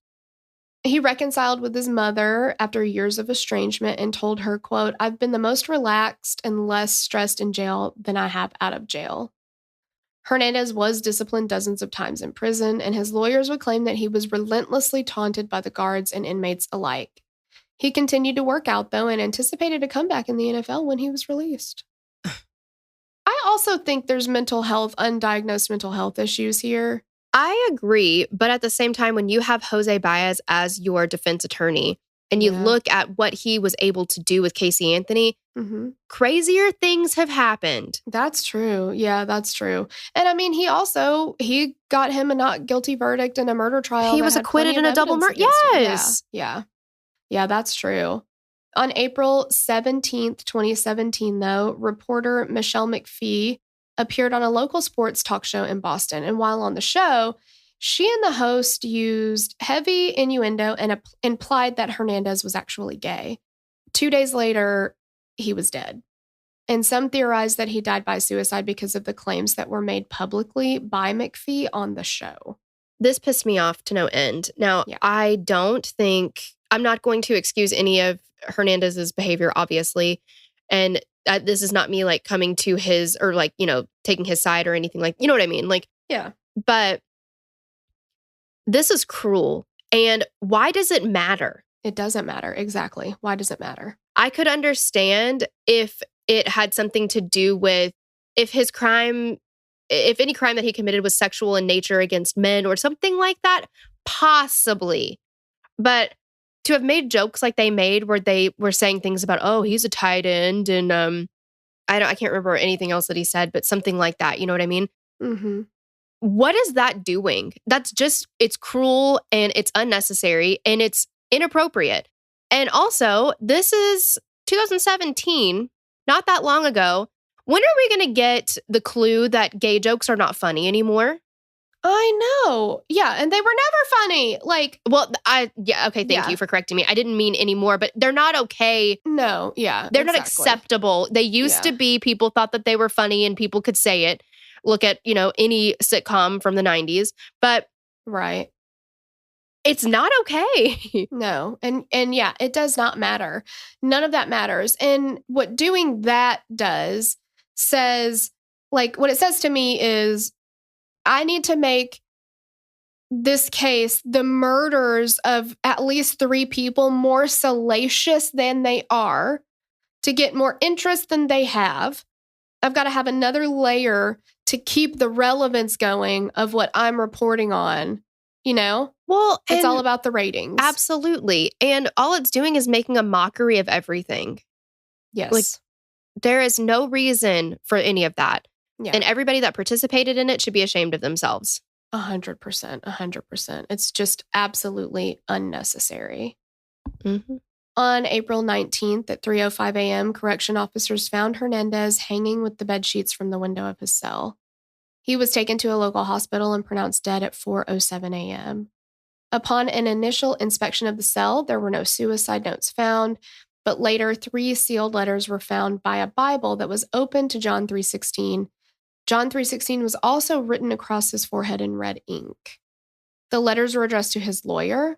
He reconciled with his mother after years of estrangement and told her, quote, I've been the most relaxed and less stressed in jail than I have out of jail. Hernandez was disciplined dozens of times in prison, and his lawyers would claim that he was relentlessly taunted by the guards and inmates alike. He continued to work out, though, and anticipated a comeback in the NFL when he was released. I also think there's undiagnosed mental health issues here. I agree, but at the same time, when you have Jose Baez as your defense attorney and you look at what he was able to do with Casey Anthony, crazier things have happened. That's true. Yeah, that's true. And I mean, he got him a not guilty verdict in a murder trial. He was acquitted in a double murder. Yes. Yeah, that's true. On April 17th, 2017, though, reporter Michelle McPhee appeared on a local sports talk show in Boston. And while on the show, she and the host used heavy innuendo and implied that Hernandez was actually gay. 2 days later, he was dead. And some theorized that he died by suicide because of the claims that were made publicly by McPhee on the show. This pissed me off to no end. Now, I'm not going to excuse any of Hernandez's behavior, obviously. And this is not me coming to his or taking his side or anything you know what I mean? But this is cruel. And why does it matter? It doesn't matter. Exactly. Why does it matter? I could understand if it had something to do with if his crime, if any crime that he committed was sexual in nature against men or something like that, possibly. But to have made jokes like they made where they were saying things about, oh, he's a tight end and I can't remember anything else that he said, but something like that. You know what I mean? Mm-hmm. What is that doing? That's just, it's cruel and it's unnecessary and it's inappropriate. And also, this is 2017, not that long ago. When are we going to get the clue that gay jokes are not funny anymore? I know. Yeah. And they were never funny. Like, well, okay, thank you for correcting me. I didn't mean anymore, but they're not okay. No, yeah. They're not acceptable. They used to be, people thought that they were funny and people could say it. Look at, any sitcom from the 90s, but right. It's not okay. No. And yeah, it does not matter. None of that matters. And what doing that does says, like, what it says to me is, I need to make this case, the murders of at least 3 people, more salacious than they are, to get more interest than they have. I've got to have another layer to keep the relevance going of what I'm reporting on, Well, it's all about the ratings. Absolutely. And all it's doing is making a mockery of everything. Yes. Like, there is no reason for any of that. Yeah. And everybody that participated in it should be ashamed of themselves. 100%. 100%. It's just absolutely unnecessary. Mm-hmm. On April 19th at 3:05 a.m., correction officers found Hernandez hanging with the bed sheets from the window of his cell. He was taken to a local hospital and pronounced dead at 4:07 a.m. Upon an initial inspection of the cell, there were no suicide notes found, but later 3 sealed letters were found by a Bible that was open to John 3:16. John 3:16 was also written across his forehead in red ink. The letters were addressed to his lawyer,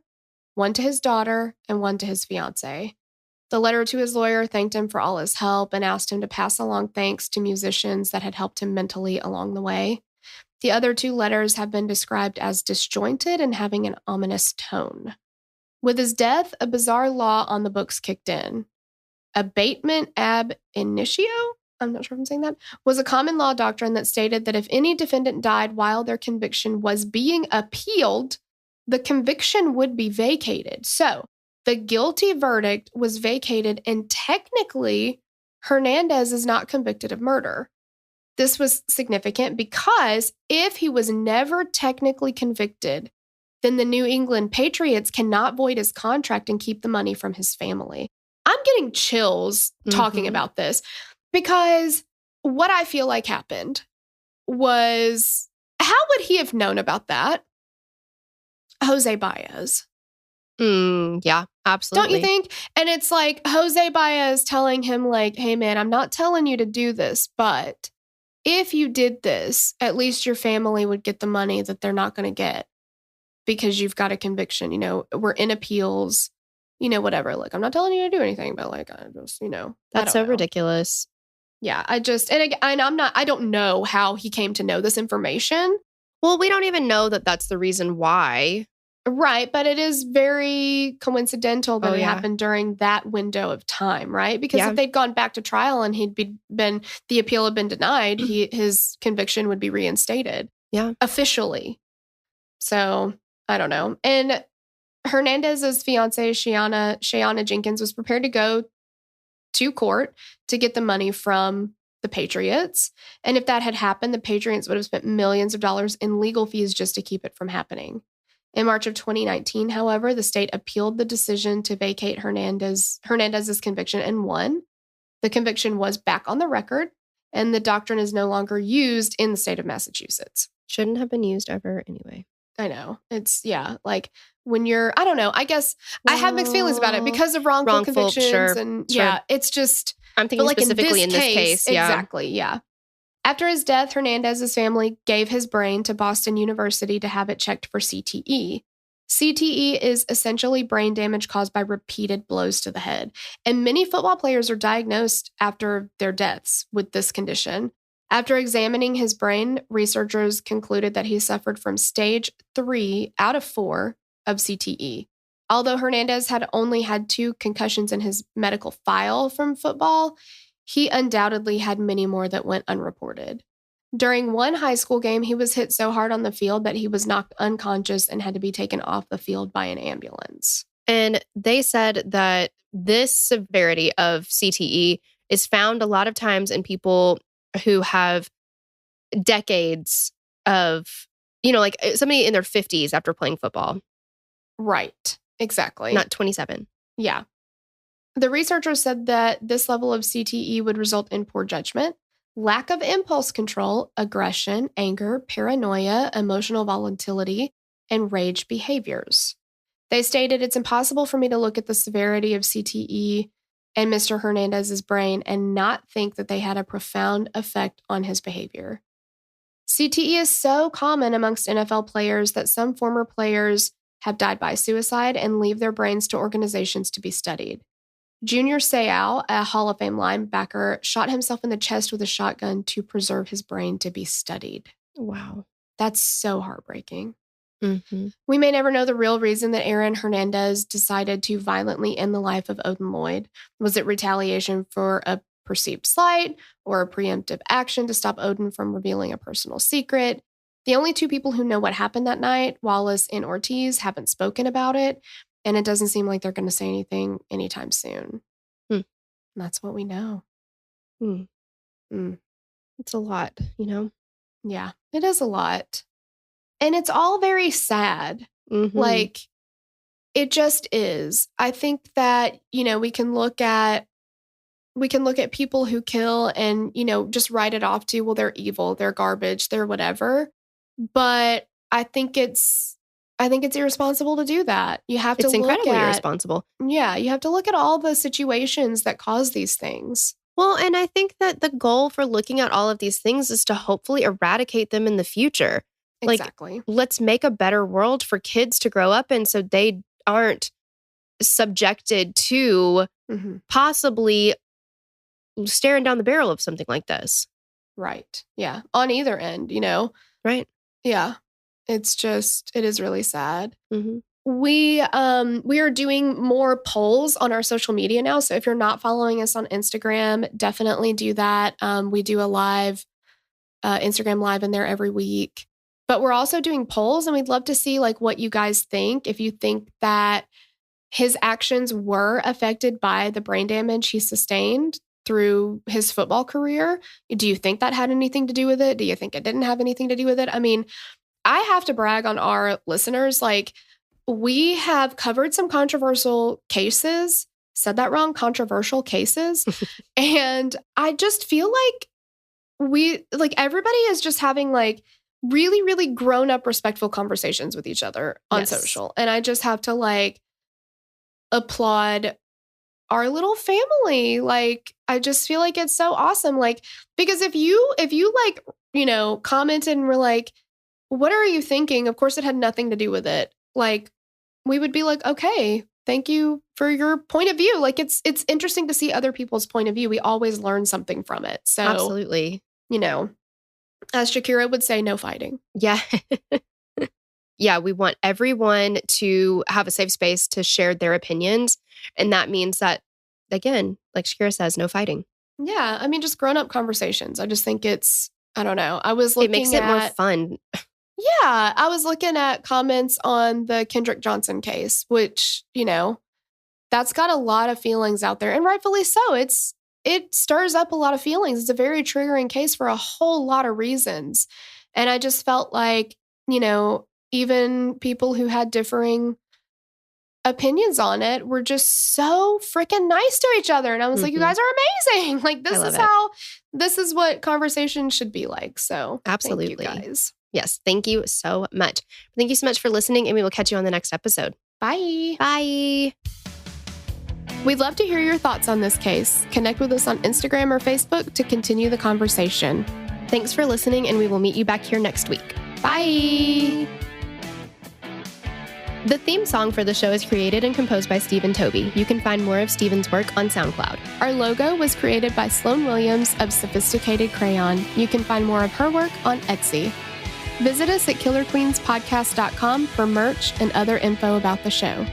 one to his daughter, and one to his fiancée. The letter to his lawyer thanked him for all his help and asked him to pass along thanks to musicians that had helped him mentally along the way. The other 2 letters have been described as disjointed and having an ominous tone. With his death, a bizarre law on the books kicked in. Abatement ab initio, I'm not sure if I'm saying that, was a common law doctrine that stated that if any defendant died while their conviction was being appealed, the conviction would be vacated. So the guilty verdict was vacated, and technically, Hernandez is not convicted of murder. This was significant because if he was never technically convicted, then the New England Patriots cannot void his contract and keep the money from his family. I'm getting chills talking about this because what I feel like happened was, how would he have known about that? Jose Baez. Yeah, absolutely. Don't you think? And it's like Jose Baez telling him like, hey man, I'm not telling you to do this, but if you did this, at least your family would get the money that they're not going to get because you've got a conviction, we're in appeals, whatever. Like, I'm not telling you to do anything, but like, I just, That's so ridiculous. Yeah, I don't know how he came to know this information. Well, we don't even know that that's the reason why. Right, but it is very coincidental that it happened during that window of time, right? Because if they'd gone back to trial and the appeal had been denied, his conviction would be reinstated. Yeah. Officially. So, I don't know. And Hernandez's fiancée, Shayana Jenkins, was prepared to go to court to get the money from the Patriots. And if that had happened, the Patriots would have spent millions of dollars in legal fees just to keep it from happening. In March of 2019, however, the state appealed the decision to vacate Hernandez's conviction and won. The conviction was back on the record, and the doctrine is no longer used in the state of Massachusetts. Shouldn't have been used ever anyway. I know. It's, like when you're, I don't know, I guess I have mixed feelings about it because of wrongful convictions. Sure, and sure. It's just. I'm thinking specifically in this case. Yeah. Exactly, yeah. After his death, Hernandez's family gave his brain to Boston University to have it checked for CTE. CTE is essentially brain damage caused by repeated blows to the head. And many football players are diagnosed after their deaths with this condition. After examining his brain, researchers concluded that he suffered from stage 3 out of 4 of CTE. Although Hernandez had only had 2 concussions in his medical file from football, he undoubtedly had many more that went unreported. During one high school game, he was hit so hard on the field that he was knocked unconscious and had to be taken off the field by an ambulance. And they said that this severity of CTE is found a lot of times in people who have decades of, like somebody in their 50s after playing football. Right. Exactly. Not 27. Yeah. The researchers said that this level of CTE would result in poor judgment, lack of impulse control, aggression, anger, paranoia, emotional volatility, and rage behaviors. They stated it's impossible for me to look at the severity of CTE and Mr. Hernandez's brain and not think that they had a profound effect on his behavior. CTE is so common amongst NFL players that some former players have died by suicide and leave their brains to organizations to be studied. Junior Seau, a Hall of Fame linebacker, shot himself in the chest with a shotgun to preserve his brain to be studied. Wow. That's so heartbreaking. Mm-hmm. We may never know the real reason that Aaron Hernandez decided to violently end the life of Odin Lloyd. Was it retaliation for a perceived slight or a preemptive action to stop Odin from revealing a personal secret? The only 2 people who know what happened that night, Wallace and Ortiz, haven't spoken about it. And it doesn't seem like they're going to say anything anytime soon. And that's what we know. It's a lot, Yeah, it is a lot. And it's all very sad. Mm-hmm. Like, it just is. I think that, we can look at people who kill and, just write it off to, well, they're evil, they're garbage, they're whatever. But I think it's irresponsible to do that. You have to It's incredibly look at, irresponsible. Yeah, you have to look at all the situations that cause these things. Well, and I think that the goal for looking at all of these things is to hopefully eradicate them in the future. Exactly. Like, let's make a better world for kids to grow up in so they aren't subjected to possibly staring down the barrel of something like this. Right. Yeah. On either end, Right. Yeah. It is really sad. Mm-hmm. We are doing more polls on our social media now. So if you're not following us on Instagram, definitely do that. We do a live Instagram live in there every week. But we're also doing polls, and we'd love to see what you guys think. If you think that his actions were affected by the brain damage he sustained through his football career, do you think that had anything to do with it? Do you think it didn't have anything to do with it? I mean, I have to brag on our listeners. We have covered some controversial cases, said that wrong, controversial cases. And I just feel like everybody is just having really, really grown up, respectful conversations with each other on social. And I just have to applaud our little family. I just feel like it's so awesome. Because if you commented and were like, what are you thinking? Of course it had nothing to do with it. We would be like, okay, thank you for your point of view. It's interesting to see other people's point of view. We always learn something from it. So absolutely. As Shakira would say, no fighting. Yeah. Yeah, we want everyone to have a safe space to share their opinions. And that means that, again, like Shakira says, no fighting. Yeah, I mean, just grown-up conversations. I just think I don't know. I was looking at... It makes it more fun. Yeah, I was looking at comments on the Kendrick Johnson case, which, that's got a lot of feelings out there. And rightfully so. It stirs up a lot of feelings. It's a very triggering case for a whole lot of reasons. And I just felt like, even people who had differing opinions on it were just so freaking nice to each other. And I was like, you guys are amazing. This is what conversation should be like. So absolutely. Thank you guys. Yes. Thank you so much. Thank you so much for listening. And we will catch you on the next episode. Bye. Bye. We'd love to hear your thoughts on this case. Connect with us on Instagram or Facebook to continue the conversation. Thanks for listening, and we will meet you back here next week. Bye. The theme song for the show is created and composed by Stephen Toby. You can find more of Stephen's work on SoundCloud. Our logo was created by Sloan Williams of Sophisticated Crayon. You can find more of her work on Etsy. Visit us at killerqueenspodcast.com for merch and other info about the show.